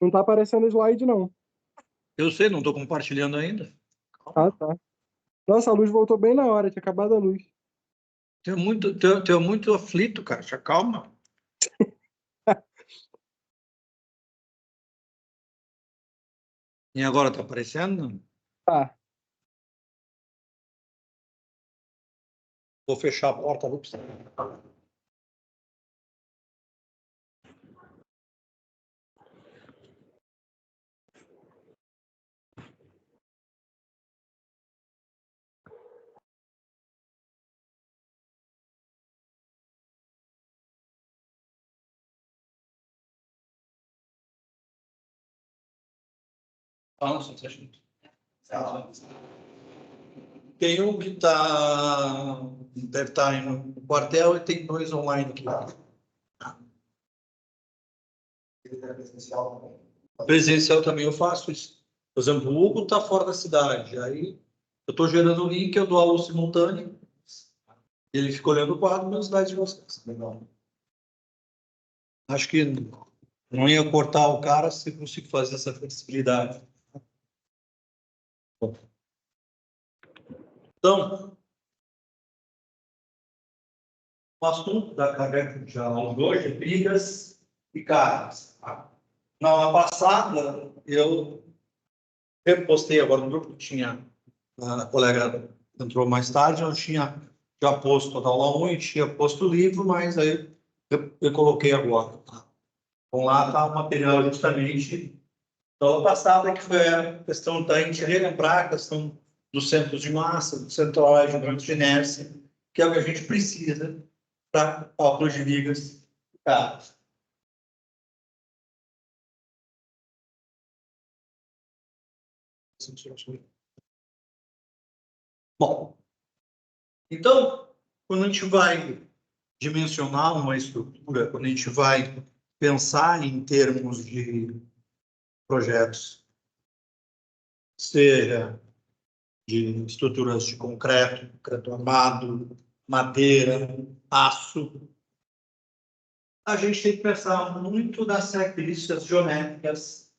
Não tá aparecendo slide, não. Eu sei, não estou compartilhando ainda. Ah, tá. Nossa, a luz voltou bem na hora, tinha acabado a luz. Tô muito aflito, cara. Já calma. E agora tá aparecendo? Tá. Vou fechar a porta. Ups. Tem um que deve estar no quartel e tem 2 online aqui. Presencial também eu faço isso. Por exemplo, o Hugo está fora da cidade. Aí eu estou gerando o link, eu dou aula simultânea. Ele fica olhando o quadro na cidade de vocês. Legal. Acho que não ia cortar o cara se consigo fazer essa flexibilidade. Então, o assunto da carreira de aula de hoje é brigas e cargas. Na aula passada, eu repostei agora no grupo, tinha a colega entrou mais tarde, eu tinha já posto a aula 1 e tinha posto o livro, mas aí eu coloquei agora. Então lá está o material justamente da aula passada, que foi a questão da gente relembrar a questão dos centros de massa, do centroide, do grande de inércia, que é o que a gente precisa para cálculo de vigas. Tá. Bom, então, quando a gente vai dimensionar uma estrutura, quando a gente vai pensar em termos de projetos, seja de estruturas de concreto armado, madeira, aço, a gente tem que pensar muito nas características geométricas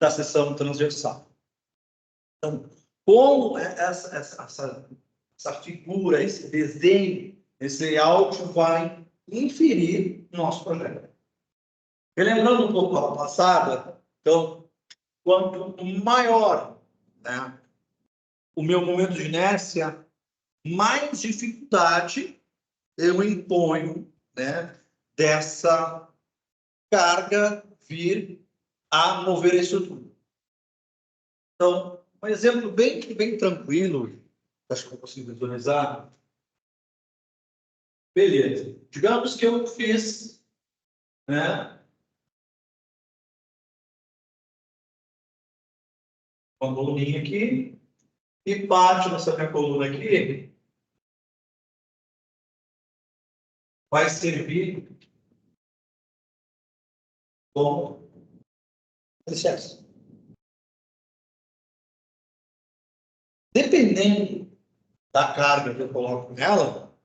da seção transversal. Então, como essa figura, esse desenho, esse layout vai inferir no nosso projeto. Relembrando um pouco a aula passada, então, quanto maior, né, o meu momento de inércia, mais dificuldade eu imponho, né, dessa carga vir a mover a estrutura. Então, um exemplo bem tranquilo, acho que eu consigo visualizar. Beleza. Digamos que eu fiz, né, uma coluninha aqui, e parte dessa minha coluna aqui vai servir como alicerce. Dependendo da carga que eu coloco nela,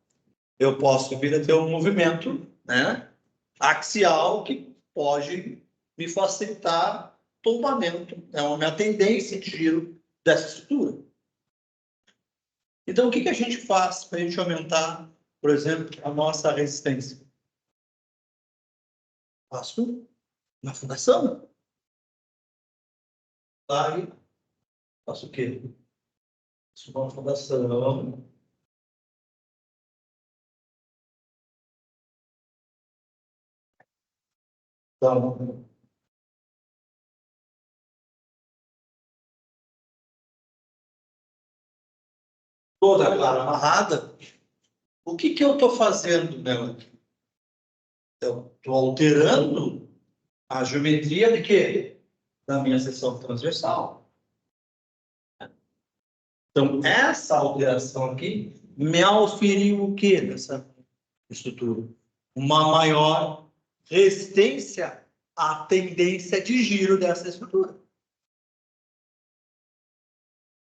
eu posso vir a ter um movimento, né, axial que pode me facilitar tombamento. É uma minha tendência de giro dessa estrutura. Então, o que a gente faz para a gente aumentar, por exemplo, a nossa resistência? Faço na fundação. Aí, faço o quê? Faço uma fundação. Então, toda clara amarrada. O que eu estou fazendo nela? Eu estou alterando a geometria de quê? Da minha seção transversal. Então, essa alteração aqui me auferiu o quê dessa estrutura? Uma maior resistência à tendência de giro dessa estrutura.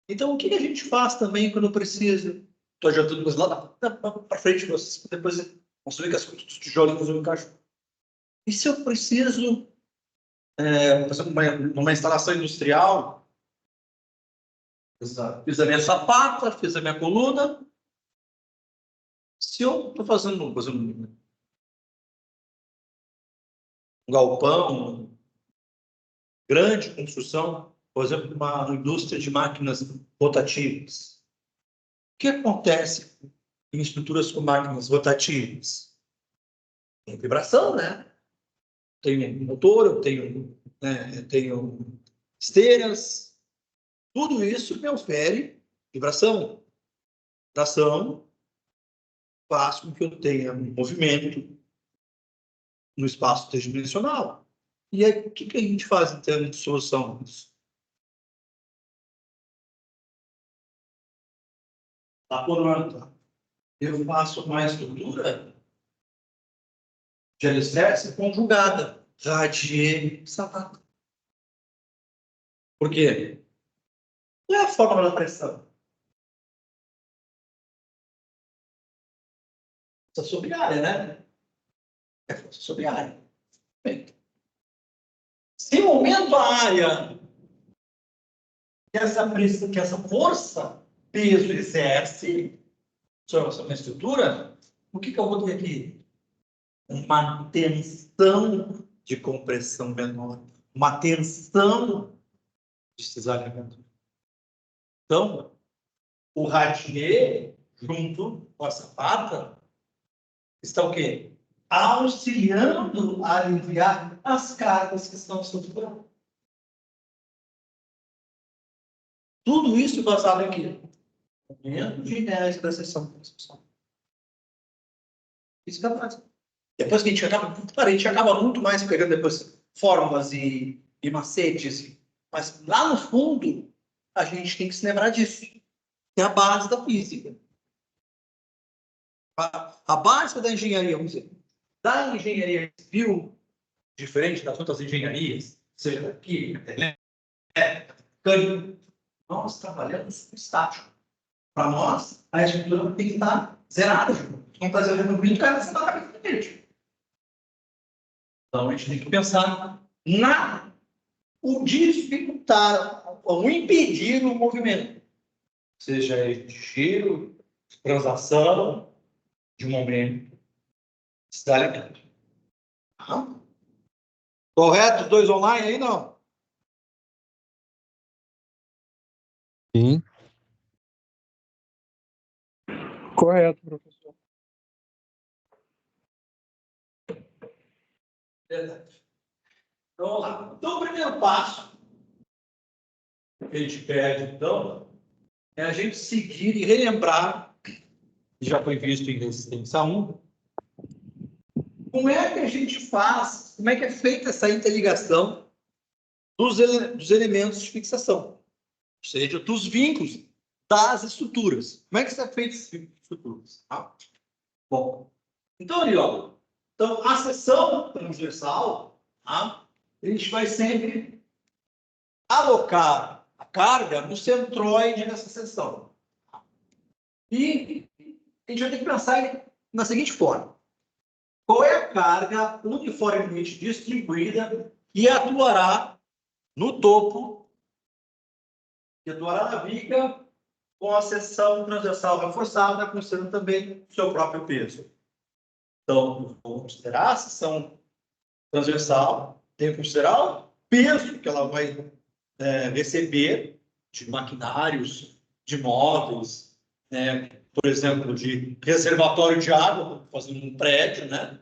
Então, o que a gente faz também quando eu preciso? Estou adiantando coisas lá para frente, depois vão ver que as tijolos não encaixam. E se eu preciso por exemplo, numa instalação industrial, fiz a minha sapata, fiz a minha coluna. Se eu estou fazendo, por exemplo, um galpão, grande construção, por exemplo, uma indústria de máquinas rotativas. O que acontece em estruturas com máquinas rotativas? Tem vibração, né? Tenho motor, eu tenho esteiras. Tudo isso me ofere vibração. Vibração faz com que eu tenha movimento no espaço tridimensional. E aí, o que a gente faz em termos de solução disso? Tá pronto. Eu faço uma estrutura de alicerce conjugada, radier, sapata. Por quê? Qual é a fórmula da pressão? Força sobre área, né? É força sobre área. Bem, se eu aumento a área que essa força, peso exerce sobre essa minha estrutura, o que eu vou ter aqui? Uma tensão de compressão menor, uma tensão de cisalhamento. Então, o radier, junto com a sapata, está o quê? Auxiliando a aliviar as cargas que estão sobre o corpo. Tudo isso baseado em quê? Momento de reais da sessão de transmissão. Isso que faz. Depois que a gente acaba muito mais pegando depois fórmulas e macetes, mas lá no fundo, a gente tem que se lembrar disso. É a base da física. A base da engenharia, vamos dizer, da engenharia civil, diferente das outras engenharias, seja química, mecânica, nós trabalhamos estático. Para nós, a estrutura tem que estar zerada. Não está zerando o brinco, cara, você está na cabeça dele. Então, a gente tem que pensar o dificultar, o impedir o movimento. Seja de giro, de transação, de momento, estalecamento. Correto? 2 online aí, não? Sim. Correto, professor. Verdade. Então, vamos lá. Então, o primeiro passo que a gente pede, então, é a gente seguir e relembrar, que já foi visto em Resistência 1, como é que a gente faz, como é que é feita essa interligação dos elementos de fixação, ou seja, dos vínculos das estruturas. Como é que é feito esses vínculos de estruturas? Bom, então ali, ó, então a seção transversal, a gente vai sempre alocar a carga no centroide dessa seção. E a gente vai ter que pensar na seguinte forma: qual é a carga uniformemente distribuída que atuará no topo, que atuará na viga, com a seção transversal reforçada, considerando também o seu próprio peso. Então, vamos considerar a seção transversal, tem que considerar o peso que ela vai receber de maquinários, de móveis, por exemplo, de reservatório de água, fazendo um prédio, né?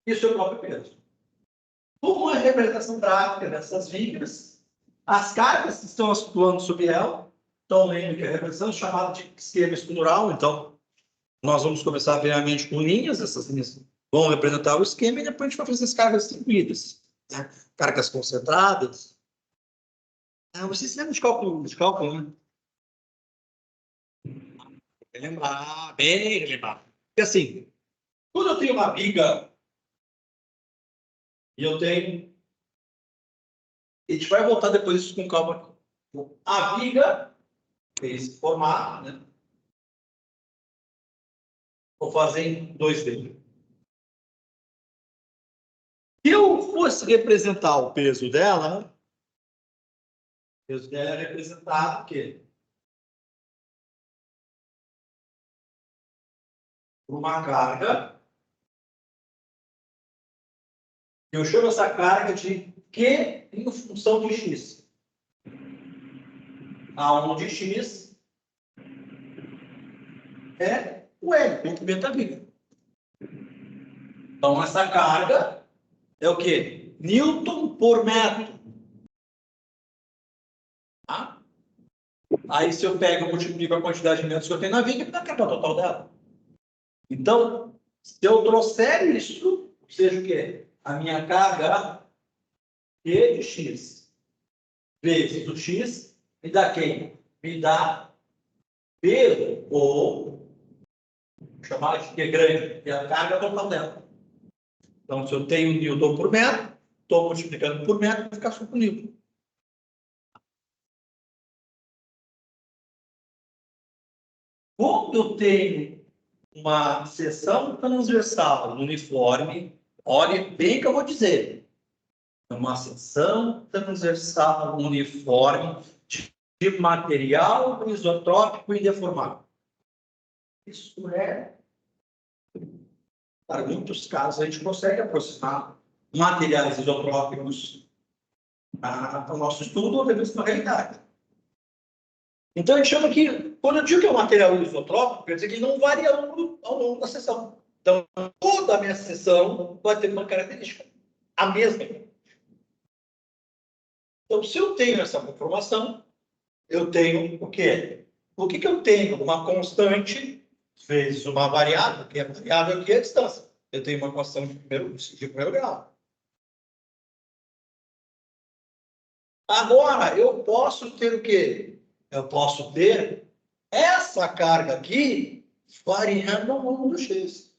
E o seu próprio peso. Como é a representação gráfica dessas vigas, as cargas que estão atuando sobre ela, então lembra que a representação é chamada de esquema estrutural, então nós vamos começar primeiramente com linhas, essas linhas vão representar o esquema e depois a gente vai fazer as cargas distribuídas, né? Cargas concentradas. Vocês lembram de cálculo, né? Bem lembrar. Porque assim, quando eu tenho uma viga e eu tenho... A gente vai voltar depois isso com calma aqui. A viga tem esse formato, né? Vou fazer em 2D. Se eu eu fosse representar o peso dela, o peso dela é representado o quê? Por uma carga. Eu chamo essa carga de Q em função de X. Aonde X é o L, ponto beta viga. Então, essa carga é o quê? Newton por metro. Tá? Aí, se eu pego e multiplico a quantidade de metros que eu tenho na viga, me dá a carga total dela. Então, se eu trouxer isso, seja o quê? A minha carga Q de X vezes o X, me dá quem? Me dá peso, ou vou chamar de Q grande, que é a carga total dela. Então, se eu tenho Newton por metro, estou multiplicando por metro, vai ficar só com Newton. Quando eu tenho uma seção transversal uniforme, olhe bem o que eu vou dizer. Uma seção transversal uniforme de material isotrópico indeformável. Isso é, para muitos casos, a gente consegue aproximar materiais isotrópicos ao nosso estudo ou talvez para a realidade. Então, a gente chama que, quando eu digo que é um material isotrópico, quer dizer que ele não varia ao longo da seção. Então, toda a minha seção vai ter uma característica, a mesma. Então, se eu tenho essa conformação, eu tenho o quê? O que eu tenho? Uma constante vezes uma variável, que é a variável aqui é a distância. Eu tenho uma constante de primeiro grau. Agora, eu posso ter o quê? Eu posso ter essa carga aqui variando ao longo do X.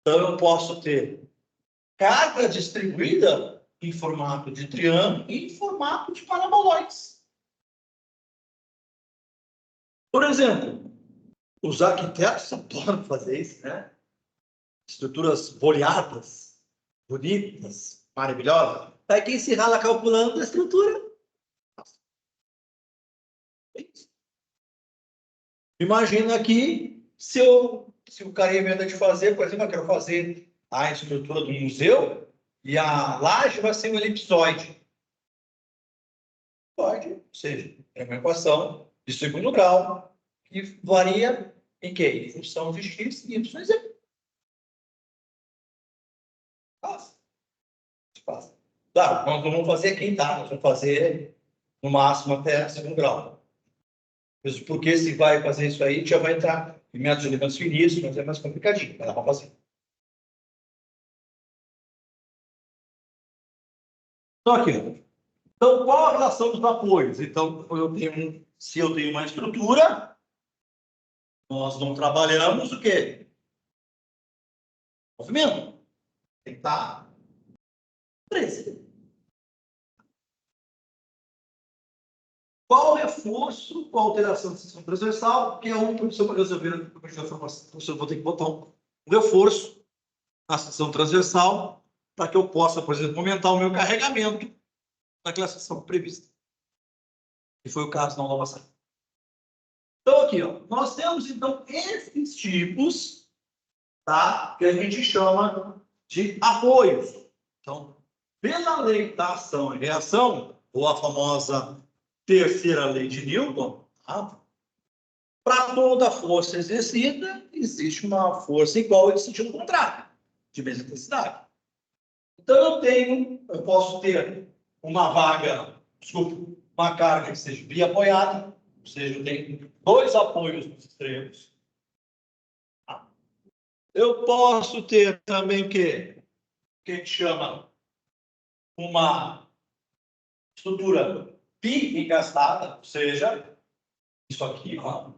Então, eu posso ter carga distribuída em formato de triângulo e em formato de paraboloides. Por exemplo, os arquitetos adoram fazer isso, né? Estruturas boleadas, bonitas, maravilhosas. Aí quem se rala calculando a estrutura. Imagina aqui, se o cara inventa de fazer, por exemplo, eu quero fazer a estrutura do museu e a laje vai ser um elipsoide. Pode, ou seja, é uma equação de segundo grau que varia em quê? Em função de x e y e z. Fácil. Fácil. Claro, nós não vamos fazer aqui, tá? Nós vamos fazer no máximo até segundo grau. Mesmo porque se vai fazer isso aí, já vai entrar em métodos de elementos finitos, mas é mais complicadinho, mas dá para fazer. Então, aqui. Então, qual a relação dos apoios? Então, se eu tenho uma estrutura, nós não trabalhamos o quê? Movimento. Tem que estar 13. Qual o reforço com a alteração da seção transversal? Que é um professor para resolver a formação. Professor, vou ter que botar um reforço na seção transversal para que eu possa, por exemplo, aumentar o meu carregamento naquela seção prevista. Que foi o caso na aula passada. Então, aqui, ó, nós temos, então, esses tipos, tá? Que a gente chama de apoios. Então, pela lei da ação e reação, ou a famosa terceira lei de Newton, tá? Para toda força exercida, existe uma força igual em sentido contrário, de mesma intensidade. Então, eu posso ter uma carga que seja biapoiada, ou seja, eu tenho dois apoios nos extremos. Eu posso ter também o quê? Que a gente chama uma estrutura bi-engastada, ou seja, isso aqui, ó,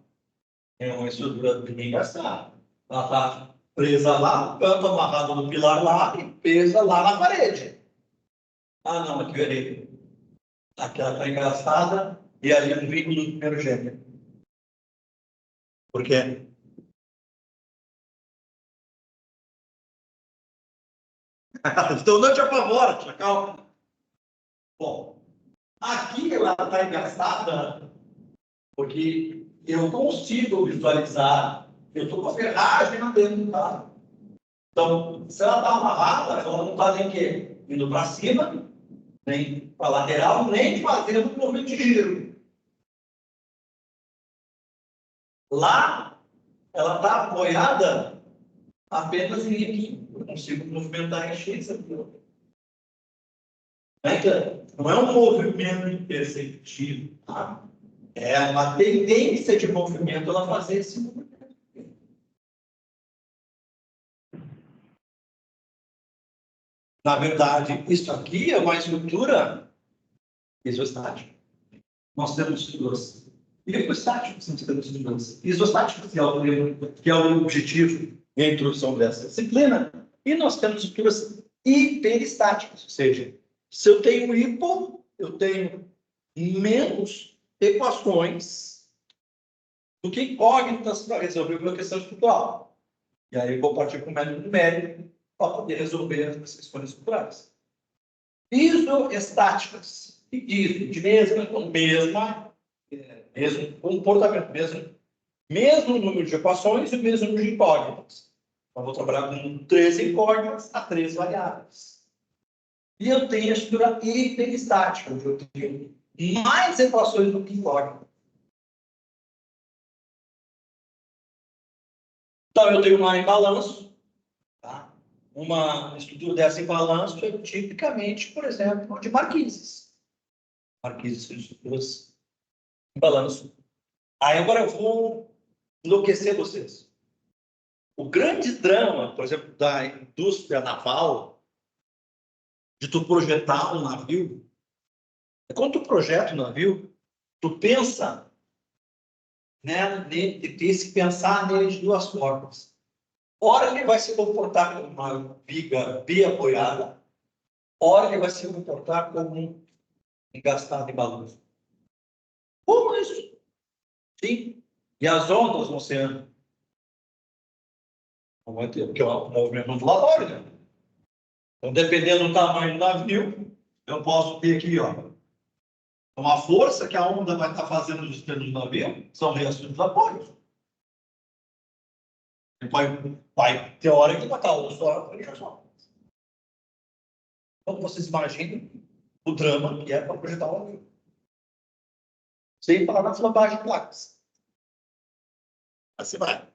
é uma estrutura bi-engastada. Ela está presa lá no canto, amarrada no pilar lá e presa lá na parede. Ah, não, aqui eu errei. Aqui ela está engastada e ali um vínculo do primeiro gênero. Por quê? Então não te apavora, tia, calma. Bom, aqui ela está engastada porque eu consigo visualizar. Eu estou com a ferragem lá dentro do carro. Então, se ela está amarrada, ela não está nem quê? Indo para cima, nem para a lateral, nem fazendo um movimento de giro. Lá, ela está apoiada apenas em aqui. Eu consigo movimentar em X aqui. Não é um movimento perceptivo, tá? É uma tendência de movimento ela fazer esse movimento. Na verdade, isso aqui é uma estrutura isostática. Nós temos estruturas hidrostáticas, nós temos estruturas isostáticas, que é o objetivo e a introdução dessa disciplina, e nós temos estruturas hiperestáticas, ou seja, se eu tenho hipo, eu tenho menos equações do que incógnitas para resolver uma questão estrutural. E aí eu vou partir com o método numérico para poder resolver as questões estruturais. Isoestáticas, que dizem de mesmo comportamento, mesmo número de equações e o mesmo número de incógnitas. Então, vou trabalhar com 13 incógnitas a 13 variáveis. E eu tenho a estrutura hiperestática, onde eu tenho mais equações do que incógnitas. Então, eu tenho uma em balanço. Tá? Uma estrutura dessa em balanço é tipicamente, por exemplo, de marquises. Marquises são estruturas em balanço. Aí agora eu vou enlouquecer vocês. O grande drama, por exemplo, da indústria naval, de tu projetar um navio, é quando tu projeta um navio, tu pensa, né, tem que pensar nele de duas formas. Ora ele vai se comportar como uma viga biapoiada, ora ele vai se comportar como um engastado em balanço. Como isso? Sim. E as ondas no oceano? Não vai ter, porque é um movimento ondulatório, né? Então, dependendo do tamanho do navio, eu posso ter aqui, ó, uma força que a onda vai estar fazendo nos extremos do navio, são reações dos apoios. Vai teórico, vai estar o só reação. Então, vocês imaginem o drama que é para projetar um navio. Sem falar na flambagem de placas. Assim vai.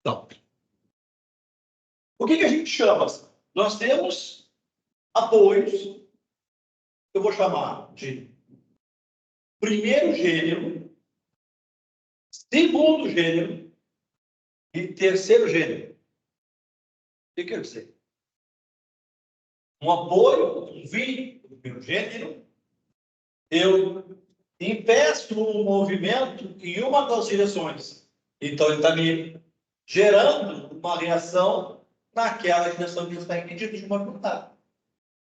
Então, o que a gente chama? Nós temos apoios, eu vou chamar de primeiro gênero, segundo gênero e terceiro gênero. O que quer dizer? Um apoio, um vínculo do primeiro gênero, eu impeço o movimento em uma das direções. Então, ele está me gerando uma reação naquela direção que está impedida de movimentar.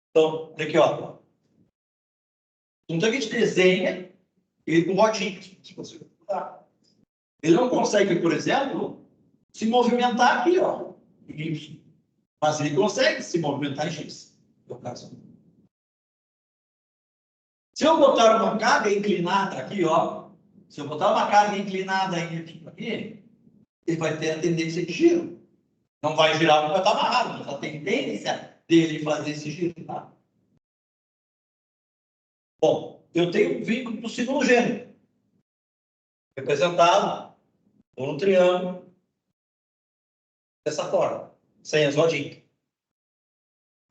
Então, aqui, ó. Então, a gente desenha ele com rodinhas. Se você ele não consegue, por exemplo, se movimentar aqui, ó, em Y. Mas ele consegue se movimentar em X, no caso. Se eu botar uma carga inclinada aqui, ó, se eu botar uma carga inclinada aqui, ele vai ter a tendência de giro. Não vai girar porque vai estar amarrado, mas a tendência dele fazer esse giro, tá? Bom, eu tenho um vínculo do segundo gênero, representado por um triângulo dessa forma, sem as rodinhas.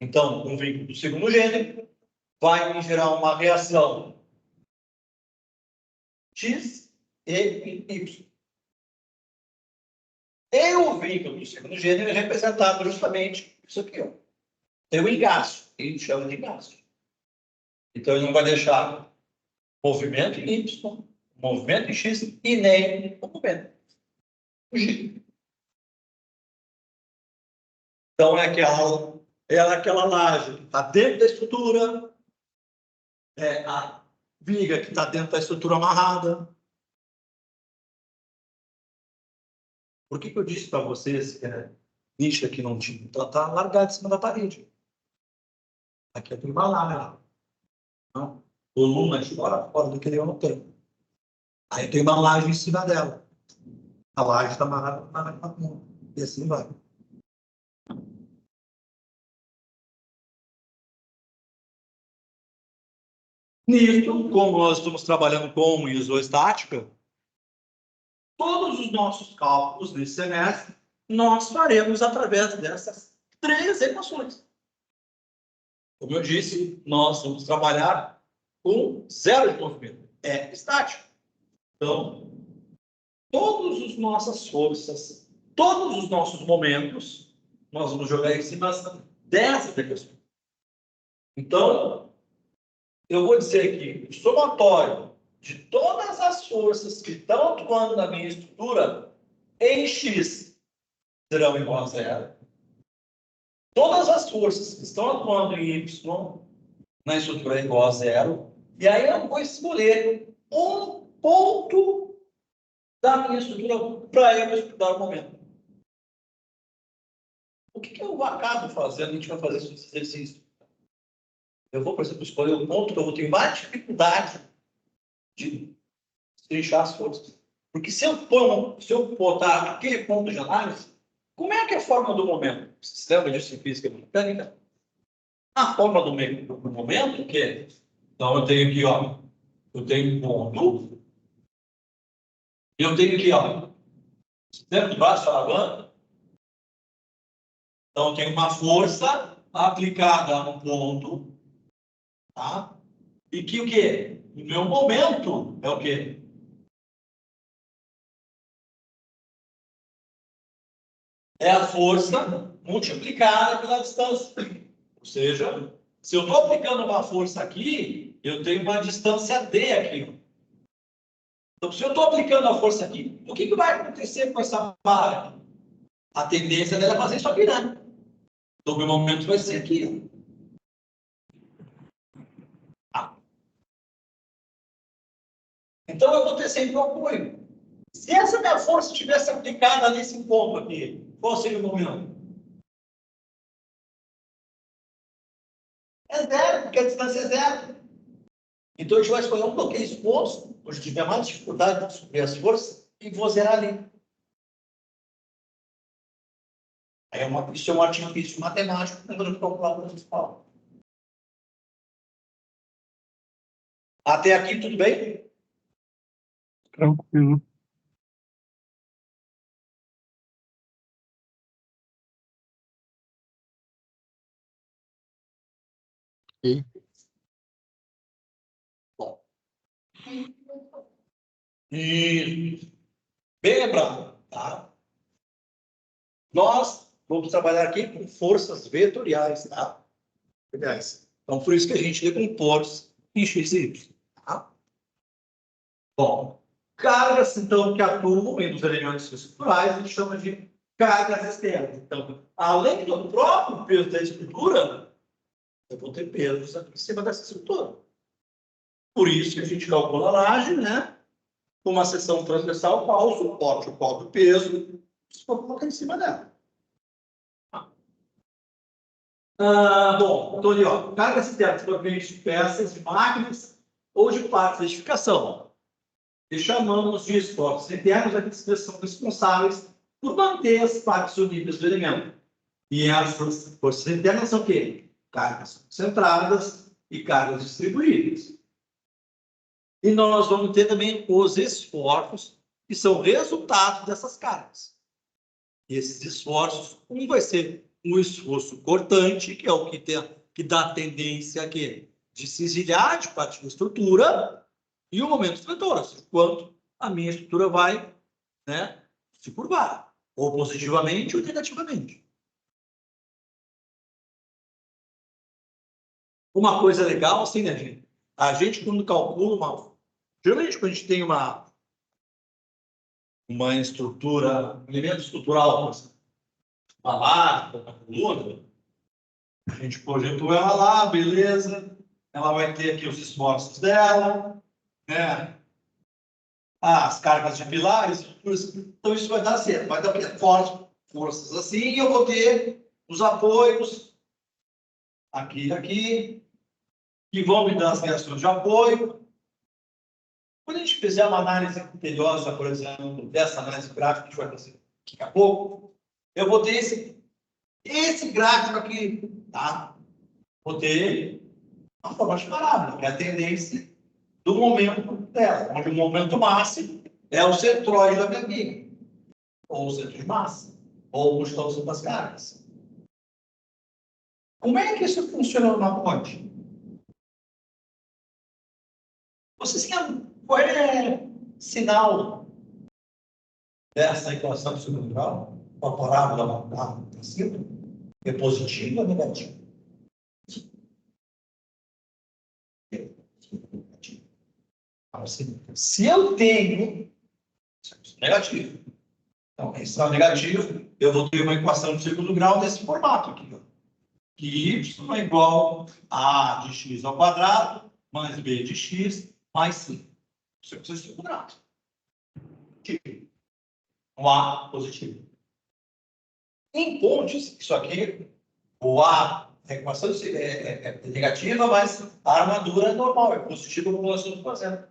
Então, um vínculo do segundo gênero vai me gerar uma reação X e Y. E o vínculo do segundo gênero é representado justamente isso aqui, ó. Tem o engaste, que a gente chama de engaste. Então, ele não vai deixar movimento em Y, movimento em X e nem o movimento o giro. Então, é aquela laje que está dentro da estrutura, é a viga que está dentro da estrutura amarrada. Por que eu disse para vocês que a lixa aqui não tinha? Ela está largada em cima da parede. Aqui eu tenho uma laje. Coluna fora do que eu não tenho. Aí tem uma laje em cima dela. A laje está amarrada na coluna. E assim vai. Nisso, como nós estamos trabalhando com isoestática, todos os nossos cálculos nesse semestre nós faremos através dessas 3 equações. Como eu disse, nós vamos trabalhar com zero de movimento. É estático. Então, todas as nossas forças, todos os nossos momentos, nós vamos jogar em cima dessas equações. Então, eu vou dizer que o somatório de todas as forças que estão atuando na minha estrutura em X serão igual a zero. Todas as forças que estão atuando em Y na estrutura é igual a zero. E aí eu vou escolher um ponto da minha estrutura para eu estudar o momento. O que eu acabo fazendo? A gente vai fazer esse exercício. Eu vou, por exemplo, escolher um ponto que eu vou ter mais dificuldade de deixar as forças. Porque se eu botar aquele ponto de análise, como é que é a forma do momento? Você lembra disso em física mecânica? A forma do momento, o quê? Então, eu tenho aqui, ó, eu tenho um ponto, e eu tenho aqui, ó, dentro do braço alavancado. Então, eu tenho uma força aplicada a um ponto, tá? E que o quê? O meu momento é o quê? É a força multiplicada pela distância. Ou seja, se eu estou aplicando uma força aqui, eu tenho uma distância D aqui. Então, se eu estou aplicando a força aqui, o que vai acontecer com essa barra aqui? A tendência dela é fazer isso aqui, né? Então, o meu momento vai ser aqui. Então, eu vou ter sempre o apoio. Se essa minha força tivesse aplicada nesse ponto aqui, qual seria o momento? É zero, porque a distância é zero. Então, a gente vai escolher um daqueles pontos onde tiver mais dificuldade de descobrir as forças e vou zerar ali. Isso é um artifício matemático para o calculador principal. Até aqui, tudo bem? Tranquilo. Ok. Bom. E bem lembrado, tá? Nós vamos trabalhar aqui com forças vetoriais, tá? Vetoriais. Então, por isso que a gente decompôs em x e y, tá? Bom, cargas, então, que atuam entre os elementos estruturais, a gente chama de cargas externas. Então, além do próprio peso da estrutura, eu vou ter pesos aqui em cima dessa estrutura. Por isso que a gente calcula a laje, né? Uma seção transversal, qual o suporte, o próprio peso, você pode colocar em cima dela. Bom, então ali, ó, cargas externas provenientes de peças, de máquinas ou de partes de edificação. E chamamos de esforços internos aqueles que são responsáveis por manter as partes unidas do elemento. E essas forças internas são o quê? Cargas concentradas e cargas distribuídas. E nós vamos ter também os esforços que são resultado dessas cargas. E esses esforços, um vai ser um esforço cortante, que é o que dá tendência a quê? De se exiliar de parte da estrutura, e o momento vetor, quanto a minha estrutura vai, né, se curvar, ou positivamente ou negativamente. Uma coisa legal, assim, né, gente? A gente, quando calcula geralmente, quando a gente tem uma estrutura, um elemento estrutural, uma laje, uma coluna, a gente projetou ela lá, beleza. Ela vai ter aqui os esforços dela, né? as cargas de pilares, então isso vai dar certo. Vai dar forças assim, e eu vou ter os apoios aqui e aqui, que vão me dar as reações de apoio. Quando a gente fizer uma análise criteriosa, por exemplo, dessa análise gráfica que a gente vai fazer daqui a pouco, eu vou ter esse gráfico aqui, tá? Vou ter uma forma de parábola, que é a tendência do momento dela, onde o momento máximo é o centroide da minha viga, ou o centro de massa, ou o constante das cargas. Como é que isso funciona numa ponte? Vocês querem qual é sinal dessa equação de segundo grau? Uma parábola para cima? É positivo ou negativo? Se eu tenho negativo, então, sinal negativo, eu vou ter uma equação de segundo grau desse formato aqui, ó. Que y é igual a de x ao quadrado mais b de x mais c. Isso é o segundo grau. Um A positivo. Em pontes, isso aqui, o A, a equação é negativa, mas a armadura é normal, é positiva como nós estamos fazendo.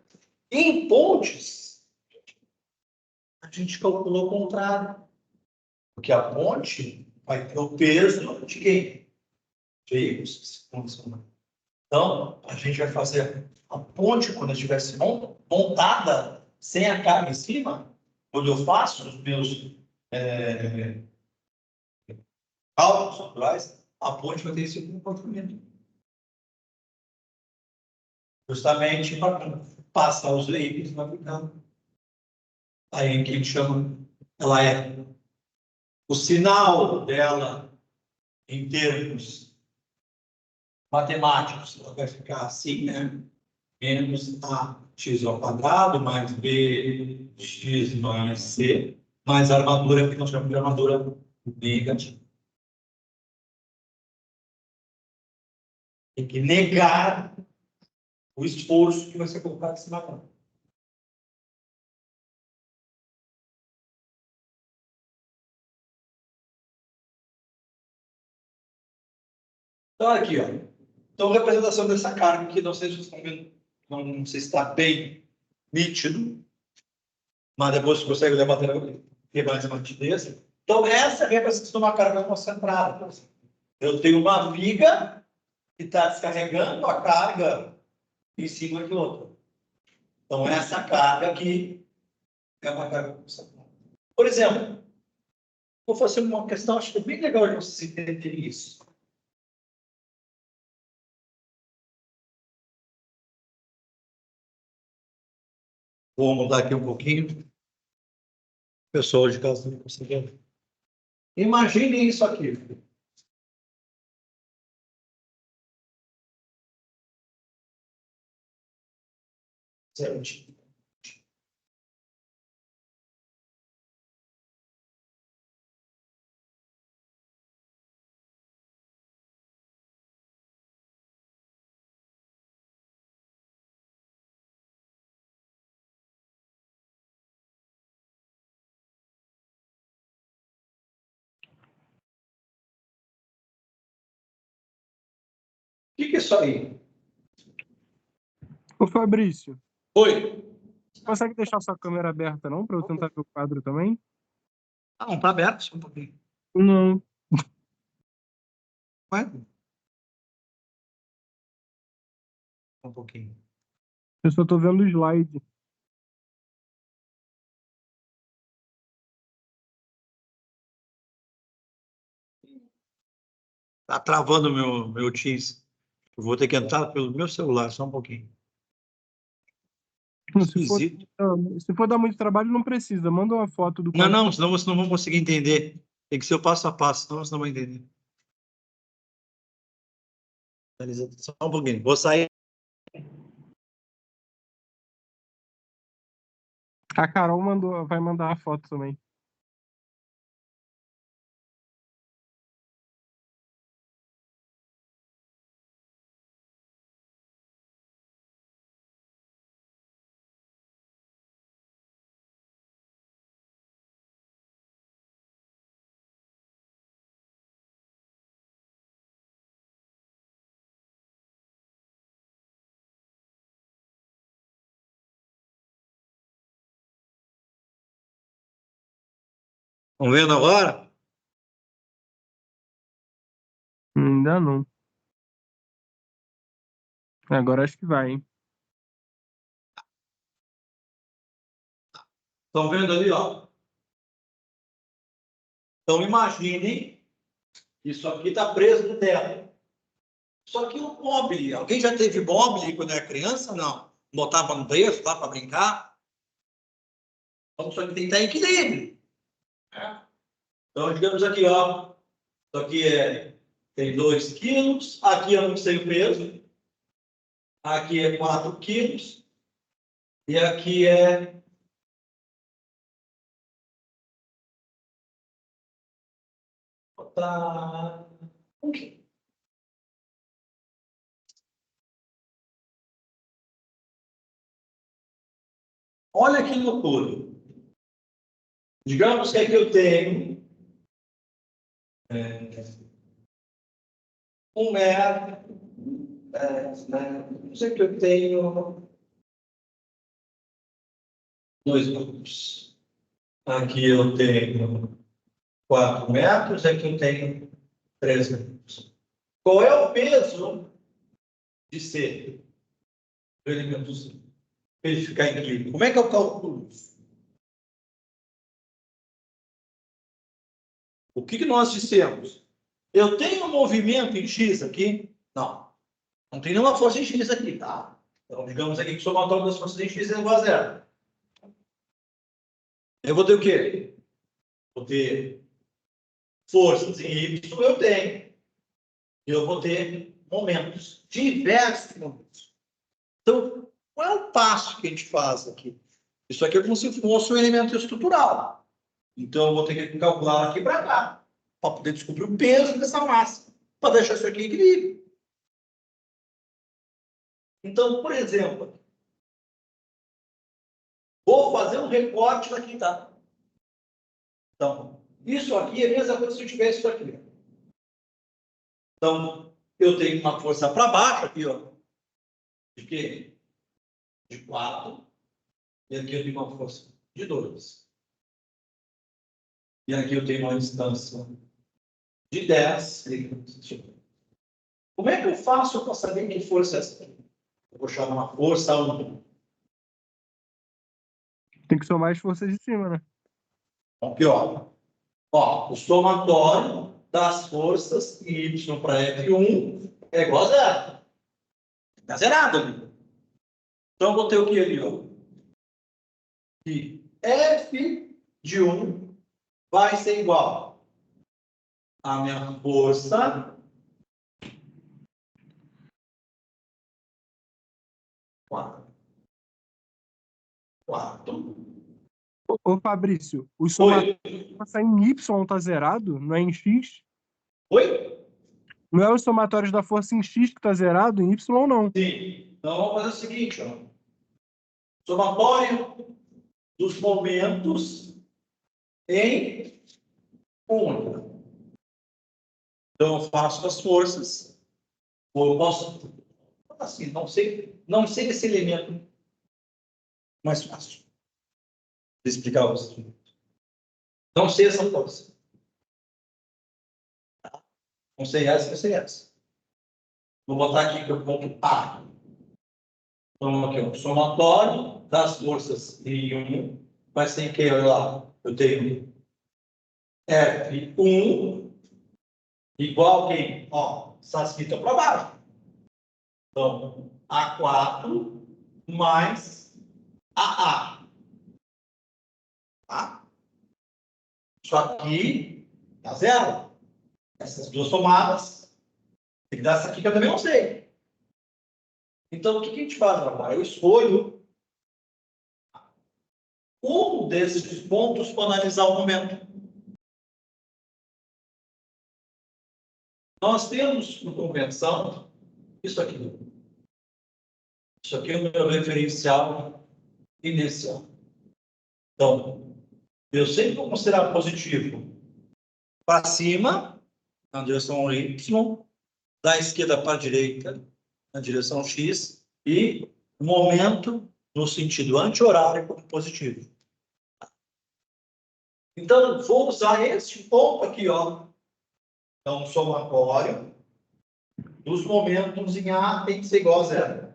Em pontes, a gente calculou o contrário. Porque a ponte vai ter o peso de quem? Veículos. Então, a gente vai fazer a ponte, quando estiver montada, sem a carga em cima, quando eu faço os meus cálculos naturais, a ponte vai ter esse comportamento. Justamente para passar os veículos na vida. Aí que a gente chama, ela é o sinal dela em termos matemáticos, ela vai ficar assim, né? Menos ax ao quadrado mais bx mais c, mais a armadura, que nós chamamos de armadura negativa. Tem que negar o esforço que vai ser colocado em cima dela. Então, olha aqui, ó. Então, representação dessa carga aqui, não sei se vocês estão vendo, não sei se está bem nítido, mas depois você consegue levar ter mais uma nitidez. Então, essa é a representação de uma carga concentrada. Eu tenho uma viga que está descarregando a carga em cima de outra. Então, essa carga aqui é uma carga concentrada. Por exemplo, vou fazer uma questão, acho que é bem legal de vocês entenderem isso. Vou mudar aqui um pouquinho. O pessoal de casa não consegue ver. Imagine isso aqui. Certo. O que é isso aí? Ô, Fabrício, Oi. consegue deixar sua câmera aberta, não? Para eu tentar ver o quadro também? Ah, não, para aberto só um pouquinho. Não. Vai. Um pouquinho. Eu só tô vendo o slide. Está travando meu Teams. Eu vou ter que entrar pelo meu celular, só um pouquinho. Se for, Esquisito. se for dar muito trabalho, não precisa. Manda uma foto do Não, quadro. não, senão vocês não vão conseguir entender. Tem que ser o passo a passo, senão vocês não vão entender. Só um pouquinho. Vou sair. A Carol vai mandar a foto também. Estão vendo agora? Ainda não. Agora acho que vai, hein? Estão vendo ali, ó? Então, imaginem, isso aqui está preso no teto. Só que o mobile, alguém já teve mobile quando era criança? Não. Botava no berço lá para brincar? Então, isso aqui tem que estar em equilíbrio. Então, digamos aqui, ó. Isso aqui tem 2 quilos. Aqui eu não sei o peso. Aqui é 4 quilos. E aqui é... Tá... Olha que loucura. Digamos que aqui eu tenho 1 metro. Não sei que eu tenho 2 metros. Aqui eu tenho 4 metros. Aqui eu tenho 3 metros. Qual é o peso de C do elemento C? Para ele ficar em equilíbrio. Como é que eu calculo isso? O que nós dissemos? Eu tenho um movimento em X aqui? Não. Não tem nenhuma força em X aqui, tá? Então, digamos aqui que o somatório das forças em X é igual a 0. Eu vou ter o quê? Vou ter forças em Y, eu tenho. E eu vou ter momentos, diversos momentos. Então, qual é o passo que a gente faz aqui? Isso aqui é como se fosse um elemento estrutural. Então, eu vou ter que calcular aqui para cá, para poder descobrir o peso dessa massa, para deixar isso aqui em equilíbrio. Então, por exemplo, vou fazer um recorte daqui, tá? Então, isso aqui é a mesma coisa se eu tivesse isso aqui. Então, eu tenho uma força para baixo aqui, ó. De quê? De 4. E aqui eu tenho uma força de 2. E aqui eu tenho uma distância de 10. Como é que eu faço para saber que força é essa? Eu vou chamar uma força 1. Tem que somar as forças de cima, né? Aqui, ó. Ó, o somatório das forças em Y para F1 é igual a 0. Está zerado ali. Então, eu vou ter o que ali, ó? Que F de 1 vai ser igual a minha força 4. Ô, Fabrício, o Oi? somatório em Y tá zerado, não é em X? Oi? Não é os somatórios da força em X que tá zerado, em Y não. Sim. Então, vamos fazer o seguinte, ó. Somatório dos momentos em única. Então, eu faço as forças. Ou eu posso... Assim, não sei esse elemento mais fácil de explicar você. Não sei essa força. Não sei essa, não sei essa. Vou botar aqui que eu ponto A. Então, aqui, o somatório das forças em 1 vai ser que lá eu tenho F1 igual a quem? Ó, essas fitas para baixo. Então, A4 mais AA. Tá? Isso aqui dá 0. Essas duas somadas. Tem que dar essa aqui que eu também não sei. Então, o que a gente faz agora? Eu escolho um desses pontos para analisar o momento. Nós temos uma convenção, isso aqui. Isso aqui é o meu referencial inicial. Então, eu sempre vou considerar positivo para cima, na direção Y, da esquerda para a direita, na direção X, e momento no sentido anti-horário como positivo. Então, vou usar este ponto aqui, ó. Então, o somatório dos momentos em A tem que ser igual a zero.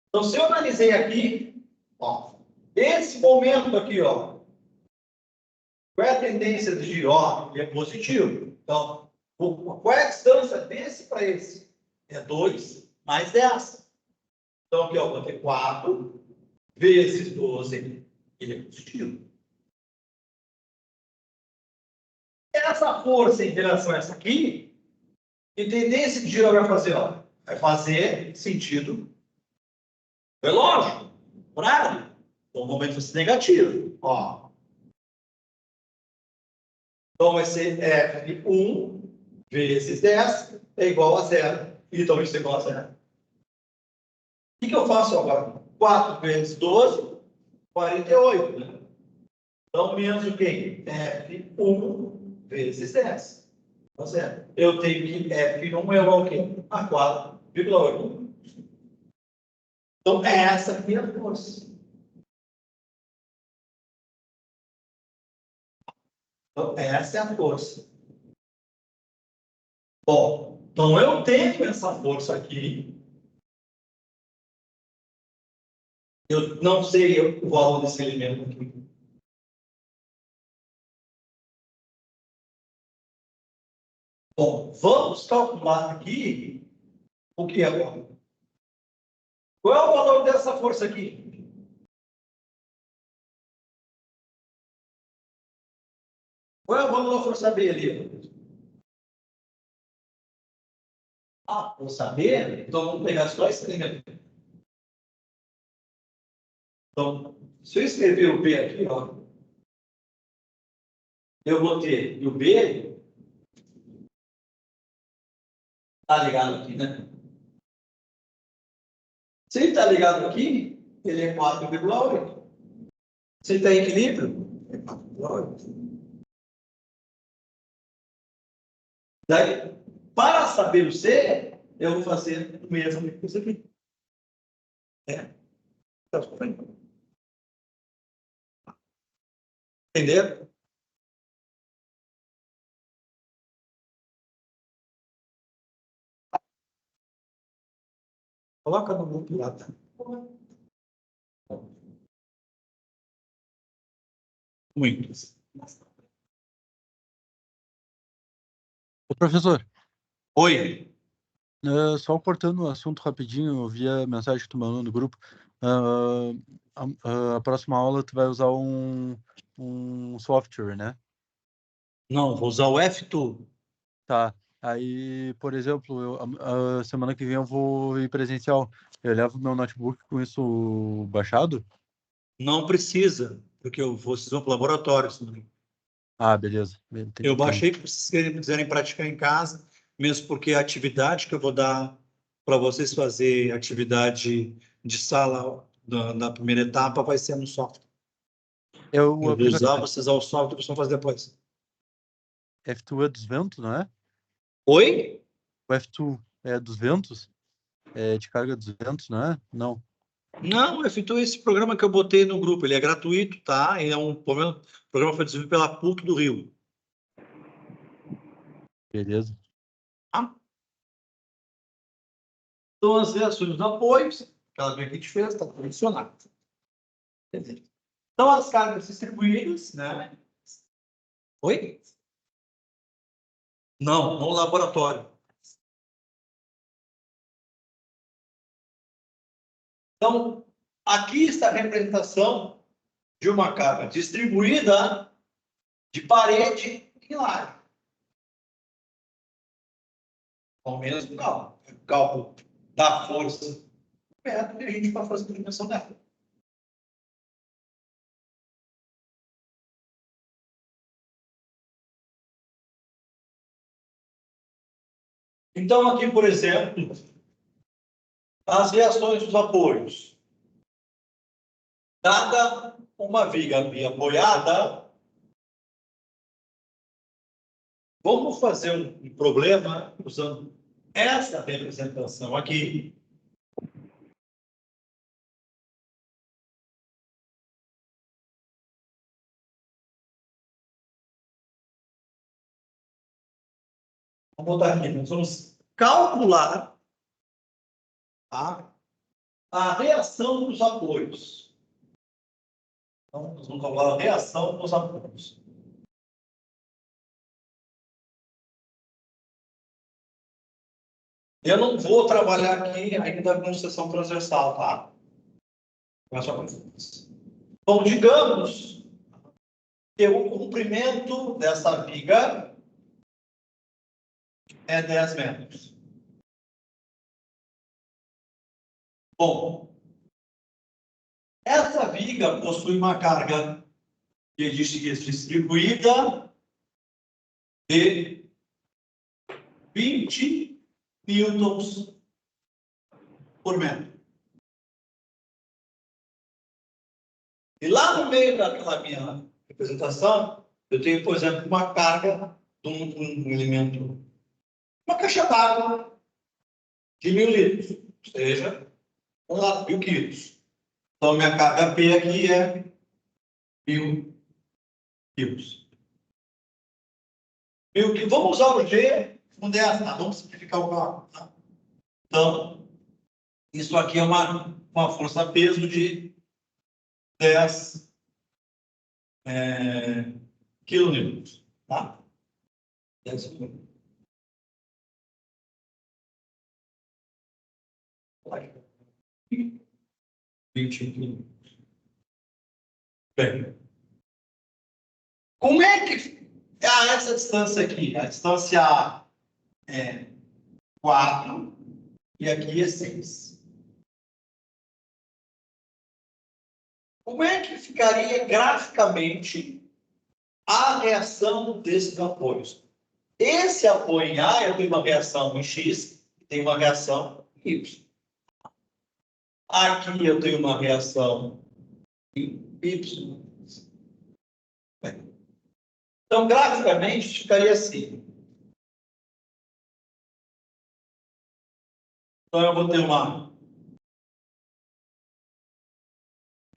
Então, se eu analisei aqui, ó, esse momento aqui, ó, qual é a tendência de giro? Ó, ele é positivo. Então, qual é a distância desse para esse? É 2 mais 10. Então, aqui, ó, vou ter 4 vezes 12. Ele é positivo. Essa força em relação a essa aqui, que tendência de giro vai fazer? Ó? Vai fazer sentido relógio, horário. Então, o momento vai ser negativo. Ó. Então, vai ser F1 vezes 10 é igual a 0. Então, isso é igual a 0. O que eu faço agora? 4 vezes 12, 48. Né? Então, menos o quê? F1 vezes 10. Tá certo? Eu tenho que F1 é igual a quê? A 4,8. Então, essa aqui é a força. Então, essa é a força. Bom, então eu tenho essa força aqui. Eu não sei o valor desse elemento aqui. Bom, vamos calcular aqui o que agora? Qual é o valor dessa força aqui? Qual é o valor da força B ali? Ah, vou saber? Então vamos pegar só esse elemento. Então, se eu escrever o B aqui, ó, eu vou ter o B está ligado aqui, né? Se ele está ligado aqui, ele é 4,8. Se ele está em equilíbrio, é 4,8. Daí, para saber o C, eu vou fazer o mesmo que isso aqui. Tá sofrendo. Entenderam? Coloca no grupo lá, tá? Muitos. Ô, professor, Oi. só cortando o assunto rapidinho, eu vi a mensagem que tu mandou no grupo. Ah, a próxima aula tu vai usar um software, né? Não, vou usar o F2. Tá. Aí, por exemplo, a semana que vem eu vou ir presencial. Eu levo meu notebook com isso baixado? Não precisa, porque vocês vão para o laboratório. Ah, beleza. Eu Entendi. baixei para vocês quiserem praticar em casa, mesmo porque a atividade que eu vou dar para vocês fazer, atividade de sala na primeira etapa, vai ser no software. É o Eu vou usar, aplicativo vocês usar o software que vocês vão fazer depois. F2 é dos ventos, não é? Oi? O F2 é dos ventos? É de carga dos ventos, não é? Não. Não, o F2 é esse programa que eu botei no grupo. Ele é gratuito, tá? Ele é um programa que foi desenvolvido pela PUC do Rio. Beleza. Tá? Então, as reações do apoio, aquela que a gente fez, está condicionada. Então, as cargas distribuídas, né? Oi? Não, no laboratório. Então, aqui está a representação de uma carga distribuída de parede em laje. Ao mesmo cálculo. O cálculo da força perto que a gente vai fazer a dimensão dela. Então, aqui, por exemplo, as reações dos apoios. Dada uma viga apoiada, vamos fazer um problema usando essa representação aqui. Vamos botar aqui, nós vamos calcular, tá, a reação dos apoios. Então, nós vamos calcular a reação dos apoios. Eu não vou trabalhar aqui ainda com seção transversal, tá? É só para vocês. Bom, digamos que o comprimento dessa viga é 10 metros. Bom, essa viga possui uma carga que é distribuída de 20 newtons por metro. E lá no meio daquela minha representação, eu tenho, por exemplo, uma carga de um elemento, uma caixa d'água de 1000 litros, ou seja, 1000 quilos. Então, minha carga P aqui é 1000 quilos. Vamos usar o G com 10, tá? Vamos simplificar o cálculo. Tá? Então, isso aqui é uma força-peso de 10 quilonewtons. Tá? 10 quilonewtons. Vai. 20 quilonewtons. Bem. Como é que essa distância aqui? A distância A é 4 e aqui é 6. Como é que ficaria graficamente a reação desses apoios? Esse apoio em A, eu tenho uma reação em X e tenho uma reação em Y. Aqui eu tenho uma reação em Y. Então, graficamente, ficaria assim. Então, eu vou ter uma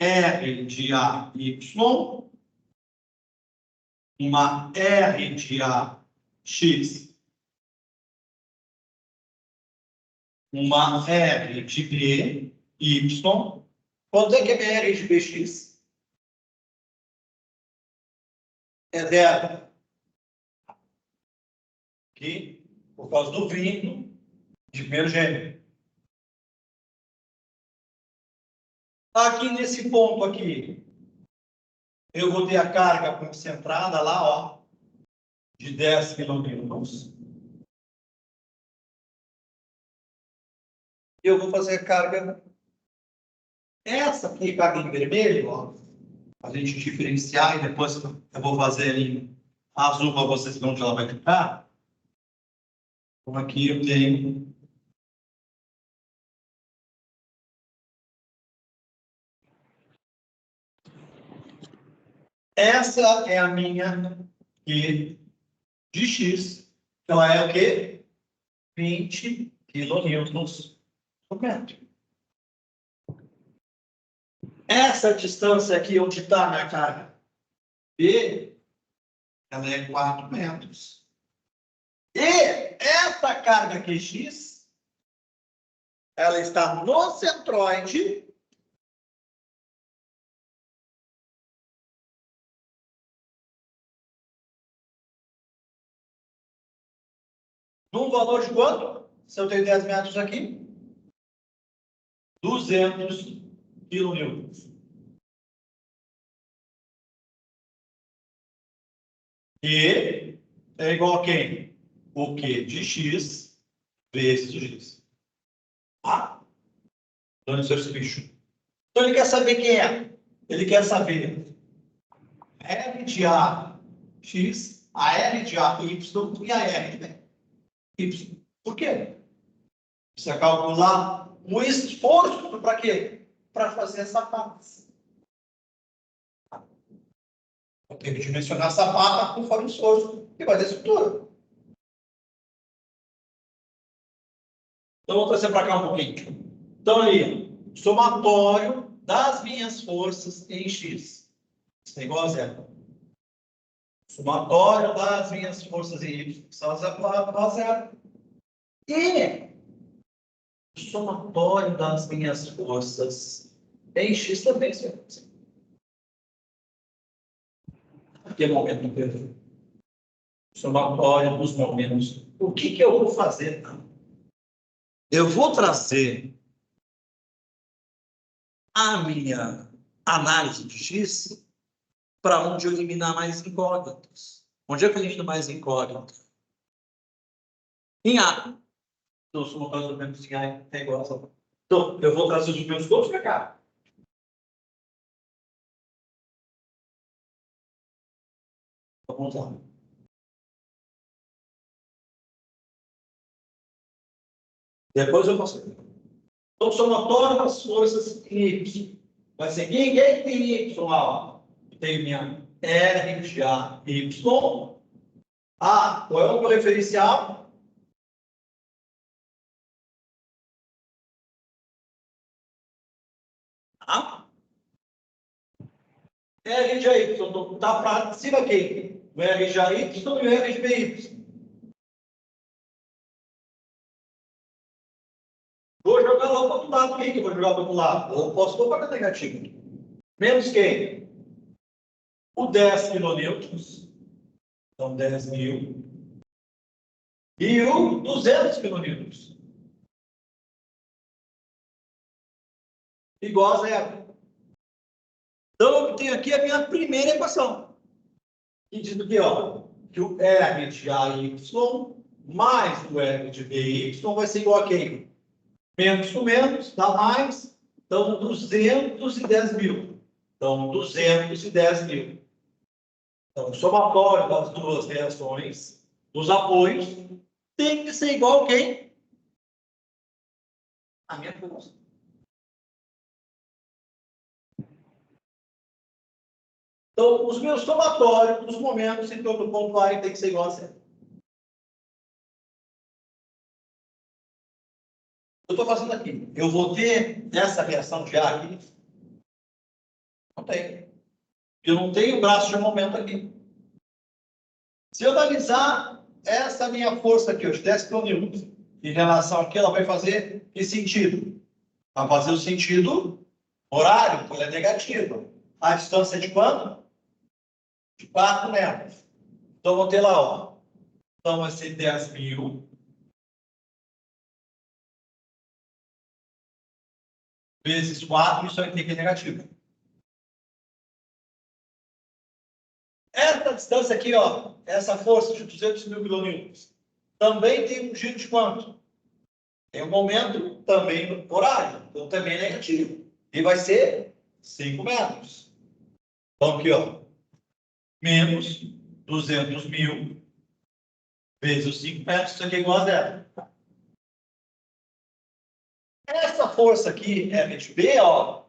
R de AY, uma R de AX, uma R de BY. Quanto é que é minha R de BX? É 0. Aqui, por causa do vínculo de primeiro gênero. Aqui nesse ponto aqui, eu vou ter a carga concentrada lá, ó, de 10 quilonewtons. Eu vou fazer a carga. Essa aqui, carga em vermelho, ó, a gente diferenciar e depois eu vou fazer ali azul para vocês verem onde ela vai ficar. Então aqui eu tenho essa é a minha Q de X. Ela é o quê? 20 quilonewtons por metro. Essa distância aqui, onde está a minha carga B, ela é 4 metros. E essa carga QX, ela está no centroide num valor de quanto? Se eu tenho 10 metros aqui, 200 quilonewtons. E é igual a quem? O Q de X vezes X. Ah, dando seus bichos. Então ele quer saber quem é. Ele quer saber R de AX, a R de AY e a R de Y. Por quê? Precisa calcular o esforço para quê? Para fazer essa parte. Eu tenho que dimensionar essa barra conforme o esforço que vai ter estrutura. Então, vou trazer para cá um pouquinho. Então, aí, somatório das minhas forças em X. Isso é igual a zero. Somatório das minhas forças em Y, que são a zero. E o somatório das minhas forças em X também, senhor. Que momento, Pedro? Somatório dos momentos. O que eu vou fazer, então? Eu vou trazer a minha análise de X para onde eu eliminar mais incógnitas. Onde é que eu elimino mais incógnitas? Em A. Então, o somatório dos momentos em A é igual a essa. Então, eu vou trazer os meus todos para cá. Vamos lá. Depois eu faço. Então, somatório das forças em Y. Vai ser quem tem Y lá? Tenho minha R de A Y. A, qual é o meu referencial? A. R de AY. Então, tá para cima quem? O R de AY e o R de BY. Vou jogar lá para o outro lado. Quem que eu vou jogar para o outro lado? Ou posso colocar negativo. Menos quem? O 10 quilonewtons. Então, 10.000. E o 200 quilonewtons. Igual a zero. Então, eu tenho aqui a minha primeira equação. Que diz o quê? Que o R de AY mais o R de BY vai ser igual a quem? Menos com menos, dá mais. Então, 210.000. Então, 210.000. Então, o somatório das duas reações, dos apoios, tem que ser igual a quem? A minha força. Então, os meus somatórios dos momentos em torno do ponto A tem que ser igual a zero. Eu estou fazendo aqui. Eu vou ter essa reação de A aqui? Não tem. Eu não tenho braço de momento aqui. Se eu analisar essa minha força aqui, os 10 kN, em relação aqui, ela vai fazer que sentido? Vai fazer o sentido horário, porque ela é negativa. A distância é de quanto? De 4 metros. Então, vou ter lá, ó. Então, vai ser 10.000 vezes 4, isso aqui é negativo. Essa distância aqui, ó, essa força de 200.000 kN, também tem um giro de quanto? Tem um momento também horário, então também é negativo. E vai ser 5 metros. Então, aqui, ó, menos 200.000 vezes os 5 metros, isso aqui é igual a zero. Essa força aqui, R de B, ó,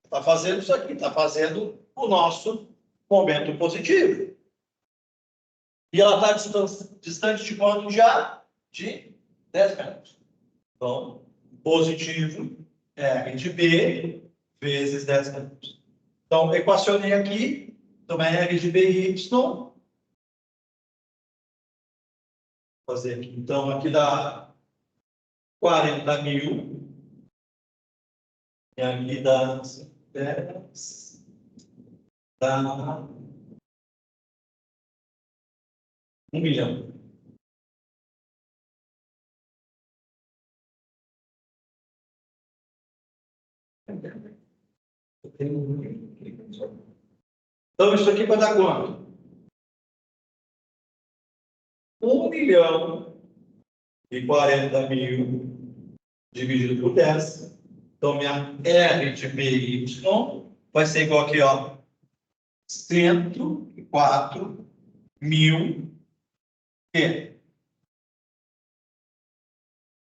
está fazendo isso aqui, está fazendo o nosso momento positivo. E ela está distante de quanto já? De 10 metros. Então, positivo R de B vezes 10 metros. Então, equacionei aqui, também R de BY. Vou fazer aqui. Então, aqui dá 40.000. E aqui dá 10. Dá 1 milhão. Então, isso aqui vai dar quanto? 1.040.000 dividido por 10. Então, minha R de BY vai ser igual aqui, ó. 104.000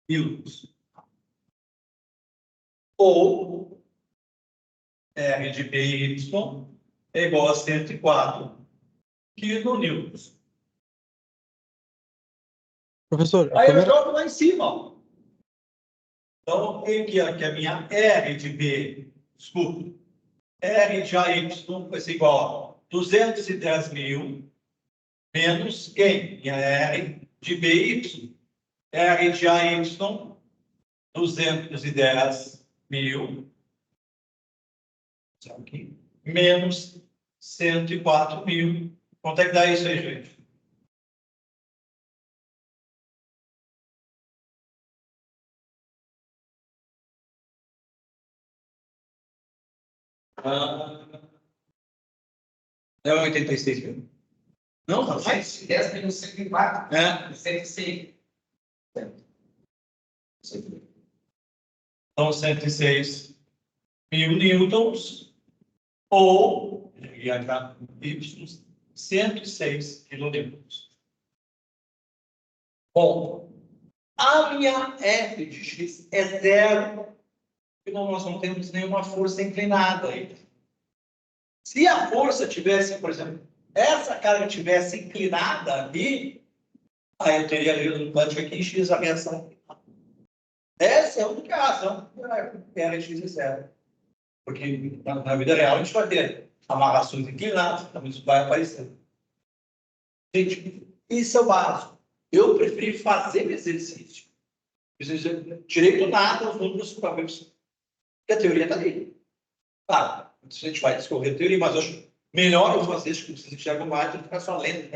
quilos. Ou R de BY é igual a 104 quilonewtons. Professor, Aí eu jogo lá em cima, ó. Então, aqui, ó, que a minha R de B, desculpa, R de AY vai ser igual a 210.000 menos quem? Minha R de BY. R de AY, 210.000, aqui, menos 104.000. Quanto é que dá isso aí, gente? É 86 mil. Não, não. 10 menos 104. É. 106. Então, 106 mil newtons ou y 106 quilonewtons. Bom, a minha F de x é zero, porque nós não temos nenhuma força inclinada aí. Se a força tivesse, por exemplo, essa carga tivesse inclinada aqui, aí eu teria ali no plano aqui x a reação. Essa é a única razão que a x é zero. Porque na vida real a gente vai ter amarrações inclinadas, então isso vai aparecer. Gente, isso é o básico. Eu preferi fazer o exercício. Tirei do nada os números para ver se a teoria está ali. Claro, a gente vai discorrer a teoria, mas eu acho melhor eu fazer isso que vocês enxergam mais do que ficar só lendo.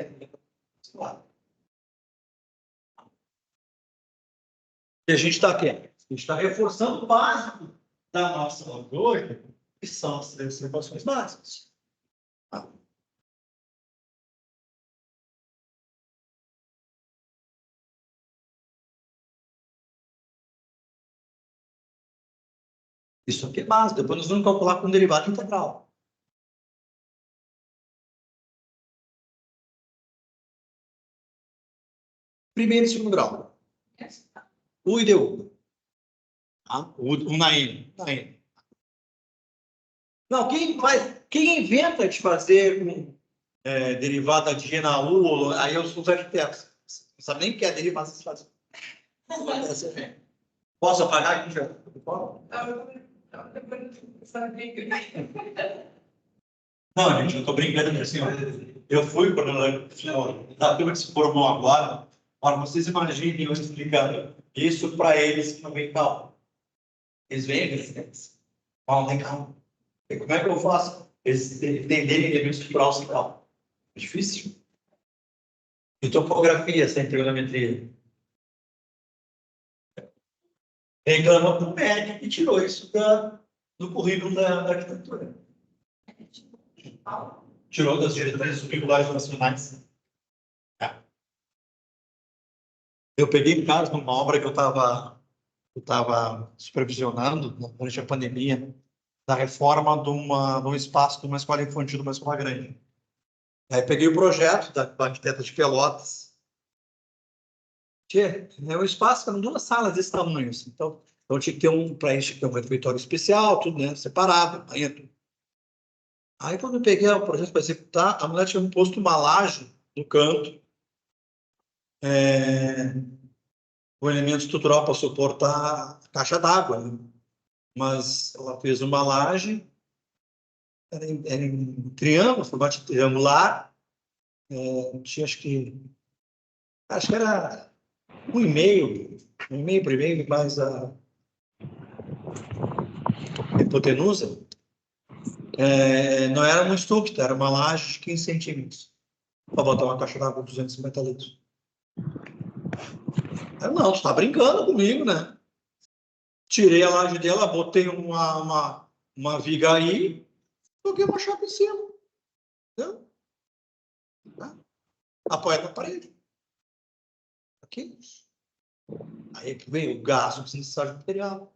E a gente está aqui. A gente está reforçando o básico da nossa aula de hoje, que são as três equações básicas. Isso aqui é básico. Depois nós vamos calcular com derivada integral. Primeiro e segundo grau. U e DU. Tá? O na N. Não, quem inventa de fazer derivada de G na U, aí eu sou os arquitetos. Não sabe nem o que é derivada, vocês fazem. Posso apagar aqui já? Não, gente, eu estou brincando assim, ó. Eu fui quando da turma que se formou agora. Ora, vocês imaginem eu explicando isso para eles que não vem calma. Eles vêm resistência. Não tem calma. E como é que eu faço? Eles entenderem elementos estruturais sem calma. É difícil. E topografia sem trigonometria. Reclama com o médico que tirou isso do currículo da arquitetura. Tirou das diretrizes curriculares nacionais. Eu peguei em casa numa obra que eu estava supervisionando durante a pandemia, da reforma de um espaço de uma escola infantil, de uma escola grande. Aí peguei o projeto da arquiteta de Pelotas. É um espaço com 2 salas desse tamanho. Assim. Então tinha que ter para isso, tinha que ter um refeitório especial, tudo, né? Separado, banheiro, tudo. Aí quando eu peguei o projeto para executar, a mulher tinha posto uma laje no canto, o elemento estrutural para suportar a caixa d'água, né? Mas ela fez uma laje, era em triângulo, formato triangular, tinha acho que era 1,5 por e-mail, mais a hipotenusa. Não era um estuque, era uma laje de 15 centímetros para botar uma caixa d'água de 250 litros. Não, tu está brincando comigo, né? Tirei a laje dela, botei uma viga aí, joguei uma chapa em cima. Entendeu? Apoia na parede. Aqui. Aí que veio o gasto de necessidade material.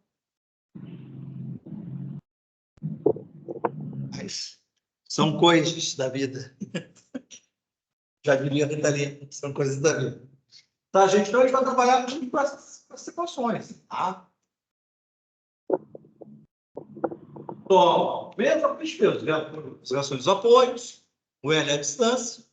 Mas são coisas da vida. Já diria a Rita Lee, são coisas da vida. Tá, gente? Então a gente vai trabalhar com essas equações. Tá? Então, mesmo que fez, as relações dos apoios, o L é a distância.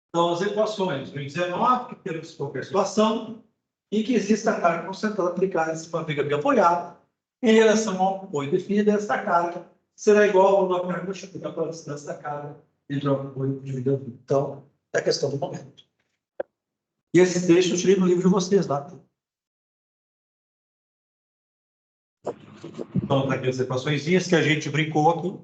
Então, as equações do 19, que temos qualquer situação, e que existe a carga concentrada aplicada em cima da viga bem apoiada. em relação ao apoio definido dessa carga, será igual ao carga multiplicada pela distância da carga entre o apoio dividido. Então, é a questão do momento. E esse texto eu tirei no livro de vocês lá. Então, tá aqui as equações que a gente brincou aqui.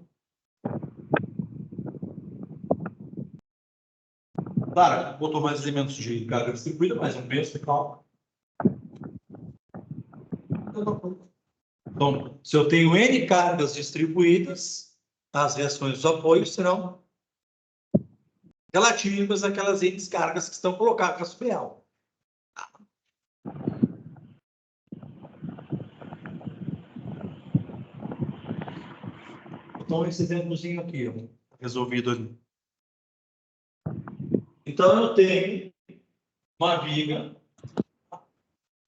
Claro, botou mais elementos de carga distribuída, mas um peso e tal. Então, se eu tenho N cargas distribuídas, as reações dos apoios serão relativas àquelas N cargas que estão colocadas sobre ela. Então, esse exemplozinho aqui, ó, resolvido ali. Então, eu tenho uma viga,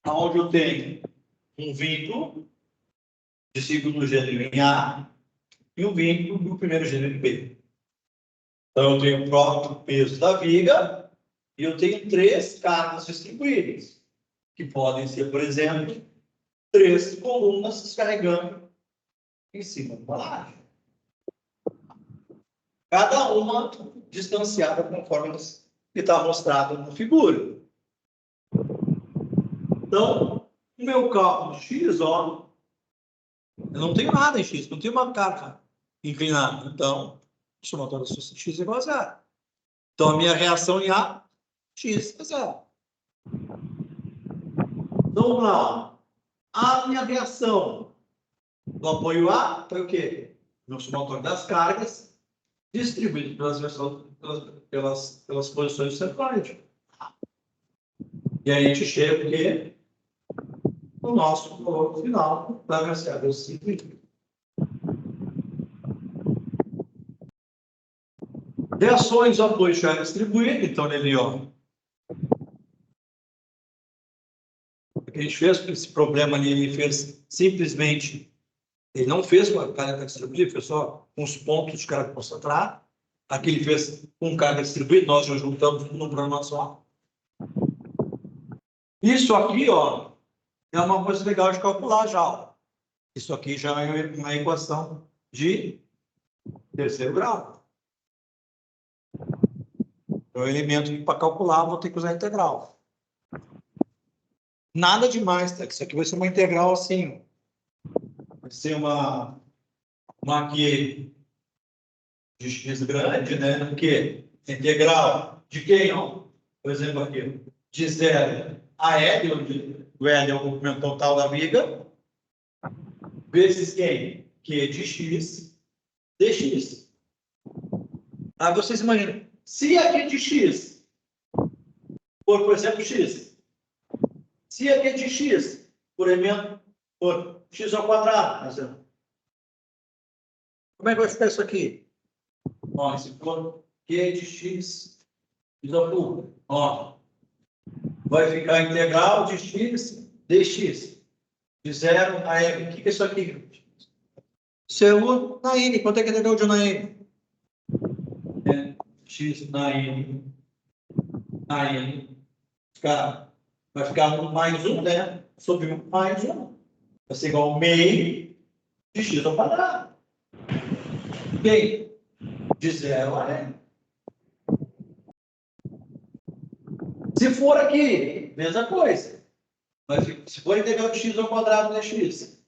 onde eu tenho um vínculo de segundo gênero em A e um vínculo do primeiro gênero em B. Então, eu tenho o próprio peso da viga e eu tenho 3 cargas distribuídas, que podem ser, por exemplo, 3 colunas descarregando em cima de uma laje. Cada uma distanciada conforme que está mostrado na figura. Então, o meu cálculo de X, ó, eu não tenho nada em X, não tenho uma carga inclinada. Então, a somatória da força X é igual a 0. Então, a minha reação em A, X é 0. Então, vamos lá. A minha reação do apoio A foi o quê? Meu somatório das cargas distribuído pelas posições do centroide. E aí a gente chega o quê? O nosso valor final da variável simples. Reações ao apoio já distribuído, então ele, ó. O que a gente fez com esse problema ali, ele fez simplesmente, ele não fez com a carga distribuída, fez só com os pontos de carga concentrada. Aqui ele fez com carga distribuída, nós já juntamos tudo num problema só. Isso aqui, ó, é uma coisa legal de calcular já. Ó. Isso aqui já é uma equação de terceiro grau. É um elemento que, para calcular, vou ter que usar integral. Nada demais, tá? Isso aqui vai ser uma integral assim. Vai ser uma Q de x grande, né? Porque integral de quem, ó? Por exemplo, aqui, de 0 a L, onde o L é o comprimento total da viga, vezes quem? Q de x dx. Aí vocês imaginam, se aqui de x for, por exemplo, x, se aqui de x por elemento for x ao quadrado, por exemplo, como é que vai ficar isso aqui? Ó, se for q de x ao cubo, ó, vai ficar integral de x dx, de 0 a n. O que é isso aqui? Isso é U na n. Quanto é que é integral de U na n? É x na n. Na n. Vai ficar mais 1, né? Sobre 1 mais 1. Vai ser igual ao meio de x ao quadrado. Ok? De 0 a n. Se for aqui, mesma coisa. Mas se for integral de x ao quadrado dx,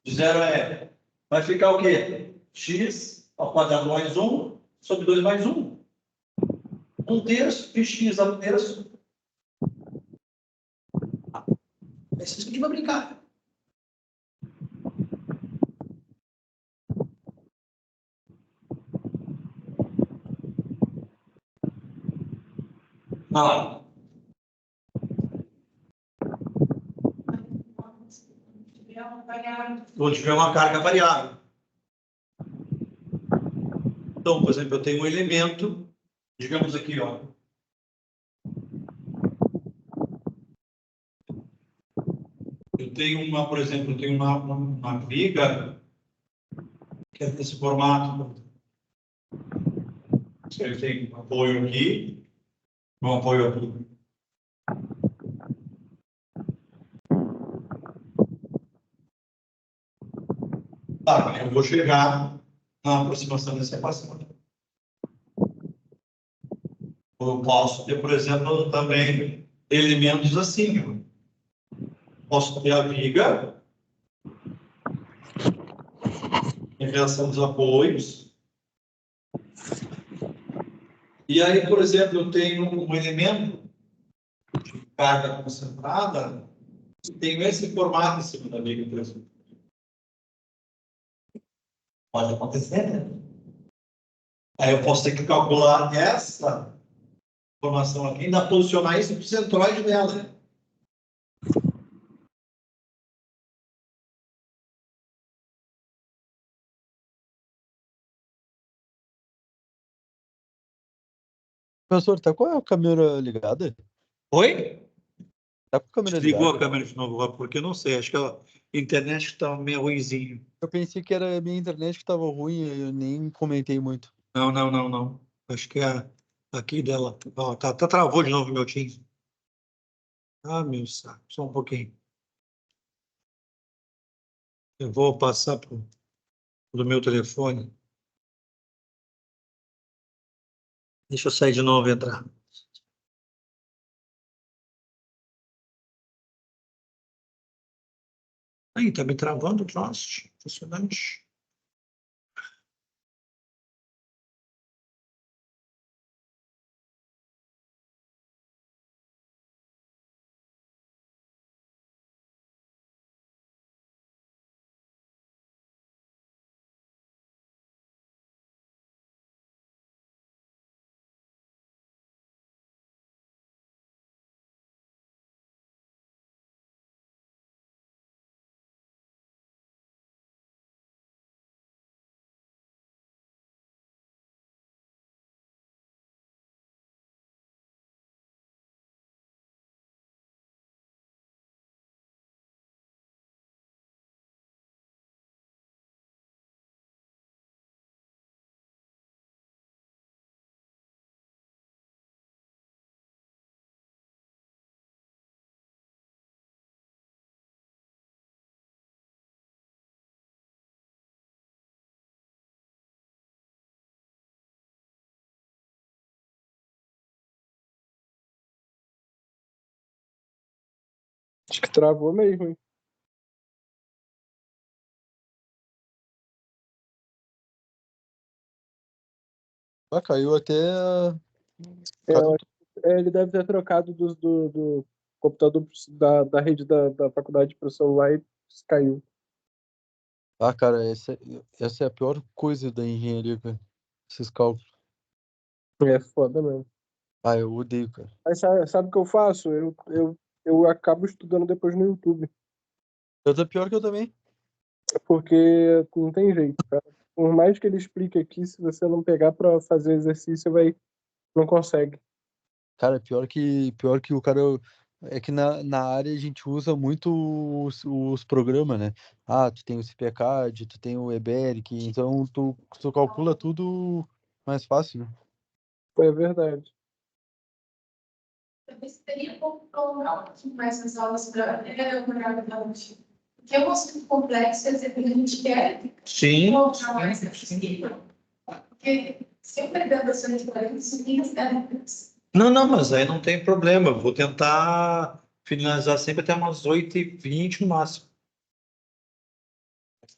de 0 a n, vai ficar o quê? X ao quadrado mais 1 sobre 2 mais 1. 1/3 de x ao terço. É isso que a gente vai brincar. Ah, onde tiver uma carga variável. Então, por exemplo, eu tenho um elemento, digamos aqui, ó. Eu tenho uma, por exemplo, eu tenho uma viga que é desse formato. Eu tenho um apoio aqui, um apoio aqui. Tá, eu vou chegar na aproximação dessa equação. Eu posso ter, por exemplo, também elementos assim. Posso ter a viga em relação aos apoios. E aí, por exemplo, eu tenho um elemento de carga concentrada, tenho esse formato em cima da viga, por exemplo. Pode acontecer, né? Aí eu posso ter que calcular essa informação aqui e ainda posicionar isso para o centroide dela. Né? Professor, tá com a câmera ligada? Oi? Tá com a câmera Desligou ligada? a câmera de novo, porque eu não sei. Acho que a internet está meio ruimzinho. Eu pensei que era a minha internet que tava ruim, eu nem comentei muito. Não. Acho que é aqui dela. Ó, tá travou de novo o meu Teams. Ah, meu saco. Só um pouquinho. Eu vou passar do meu telefone. Deixa eu sair de novo e entrar. Aí, tá me travando o troço. Impressionante. Acho que travou mesmo, hein? Ah, caiu até. É, Caiu tudo. ele deve ter trocado do computador da rede da faculdade para o celular e caiu. Ah, cara, essa é a pior coisa da engenharia, cara. Esses cálculos. É foda mesmo. Ah, eu odeio, cara. Mas sabe o que eu faço? Eu acabo estudando depois no YouTube. Eu tô pior que eu também. Porque não tem jeito, cara. Por mais que ele explique aqui, se você não pegar para fazer o exercício, não consegue. Cara, pior que o cara. É que na área a gente usa muito os programas, né? Ah, tu tem o CPCAD, tu tem o EBERIC, então tu calcula tudo mais fácil, né? É verdade. Talvez teria como prolongar um pouquinho mais as aulas para melhorar da noite. Porque é um assunto complexo, quer dizer, que a gente quer Sim. prolongar mais é possível. Porque se eu perder a pessoa de 40 segundos, Não, mas aí não tem problema. Eu vou tentar finalizar sempre até umas 8h20 no máximo.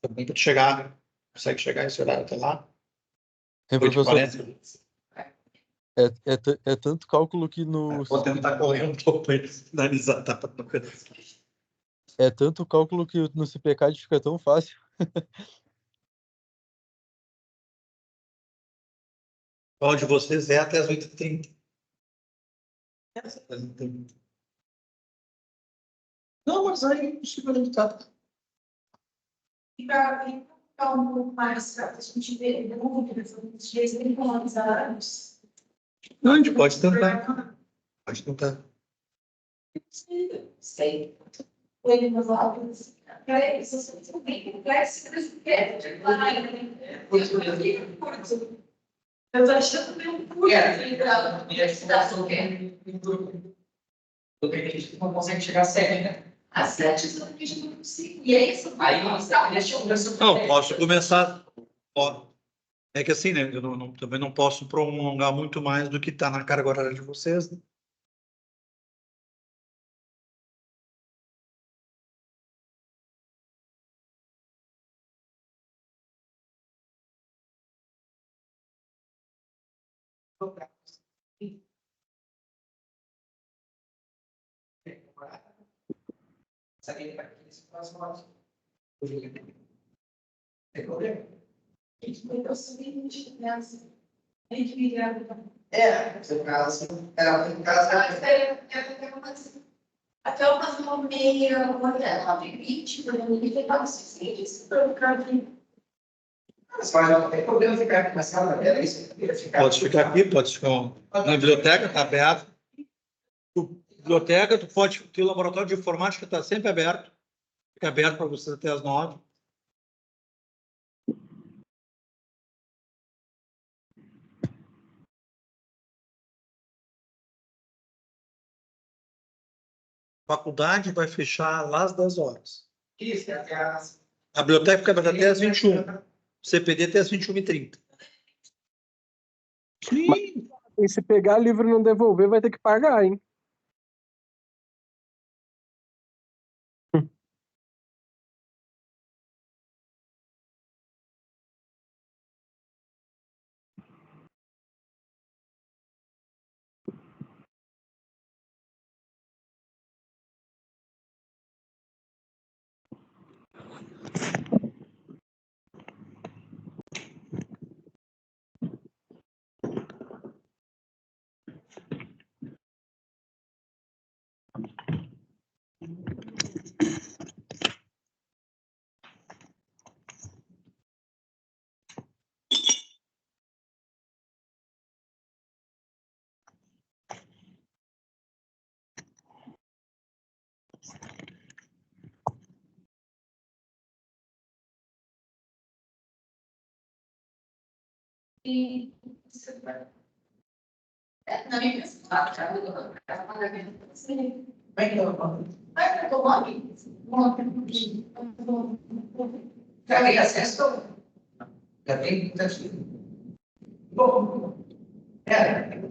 Também para chegar, consegue chegar esse horário até lá? Hein, professor? 8h40. É tanto cálculo que no. Vou tentar correr um pouco para finalizar, tá? Para não perder. É tanto cálculo que no CPCAD fica tão fácil. Qual de vocês é até as 8h30? Não, mas aí é possível editar. e para ficar um pouco mais para a gente ver dúvidas, alguns dias tem que analisar os. Não, a gente pode tentar. Pode tentar. Sei. Ele nos aulas. Cara, isso são bem complexos, porque eu tô achando meio curto para estudar sobre. Porque a gente não consegue chegar sério, né? Às 7 da noite não consigo. E é isso. Aí deixa eu ver se eu Não, posso começar. Ó, é que assim, né? Eu também não posso prolongar muito mais do que está na carga horária de vocês, né? sair para aqueles próximos. Tem problema? Eu subi no criança. Tem que ligar. É, seu caso, em casa. Até eu fazer uma meia, uma dela, 20, para mim, que estava suficiente para ficar aqui. Mas não tem problema ficar aqui na sala dela, é isso? Pode ficar aqui, pode ficar na biblioteca, está aberto. Biblioteca, tu pode ter o laboratório de informática, está sempre aberto. Fica aberto para vocês até as 9. Faculdade vai fechar lá às 10 horas. Isso, é A biblioteca fica aberta até às 21. O CPD até às 21h30. Sim. E se pegar livro e não devolver, vai ter que pagar, hein? E na minha casa, Vai que eu vou. vai para o nome? Já tem acesso? Já tem? Bom,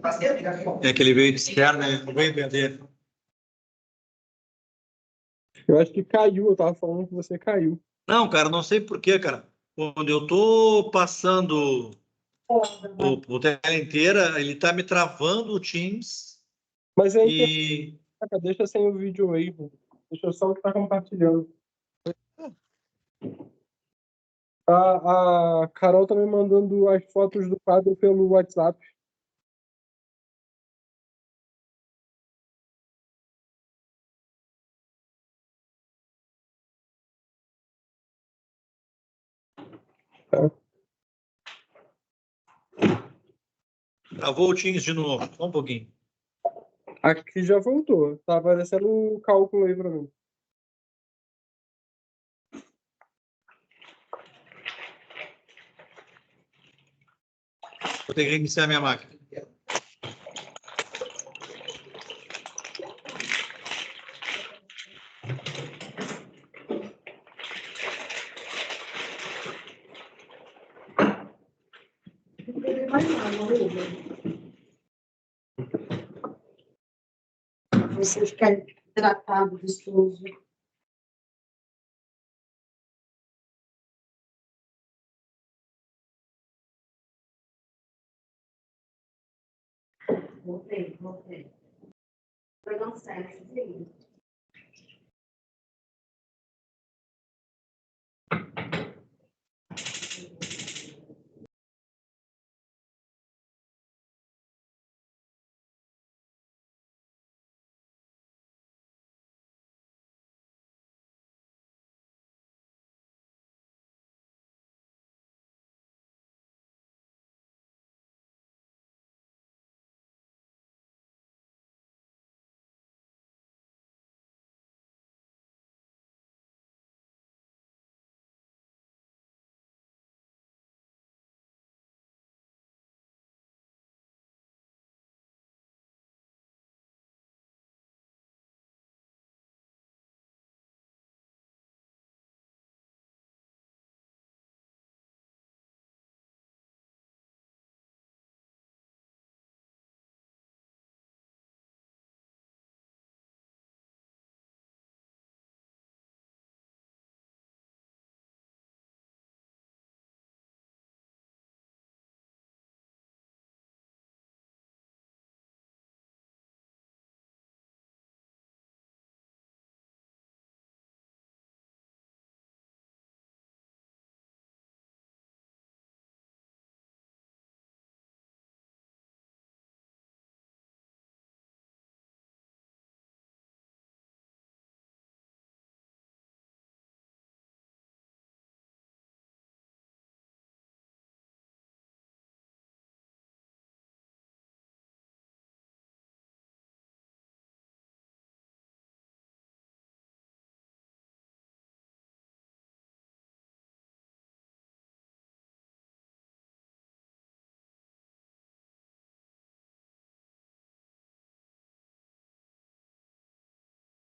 faz tempo que já ficou. É que ele veio de externo, né? Não veio vender. Eu acho que caiu, eu tava falando que você caiu. Não, cara, não sei por quê, cara. Quando eu tô passando o tela inteira, ele tá me travando o Teams Mas é e... deixa sem o vídeo aí, deixa só o que tá compartilhando. A Carol tá me mandando as fotos do quadro pelo WhatsApp. Tá? Travou o Teams de novo. Só um pouquinho. Aqui já voltou. Tá aparecendo um cálculo aí pra mim. Vou ter que reiniciar minha máquina. Você fica tratado de sujo. Voltei. Foi não certo, sim.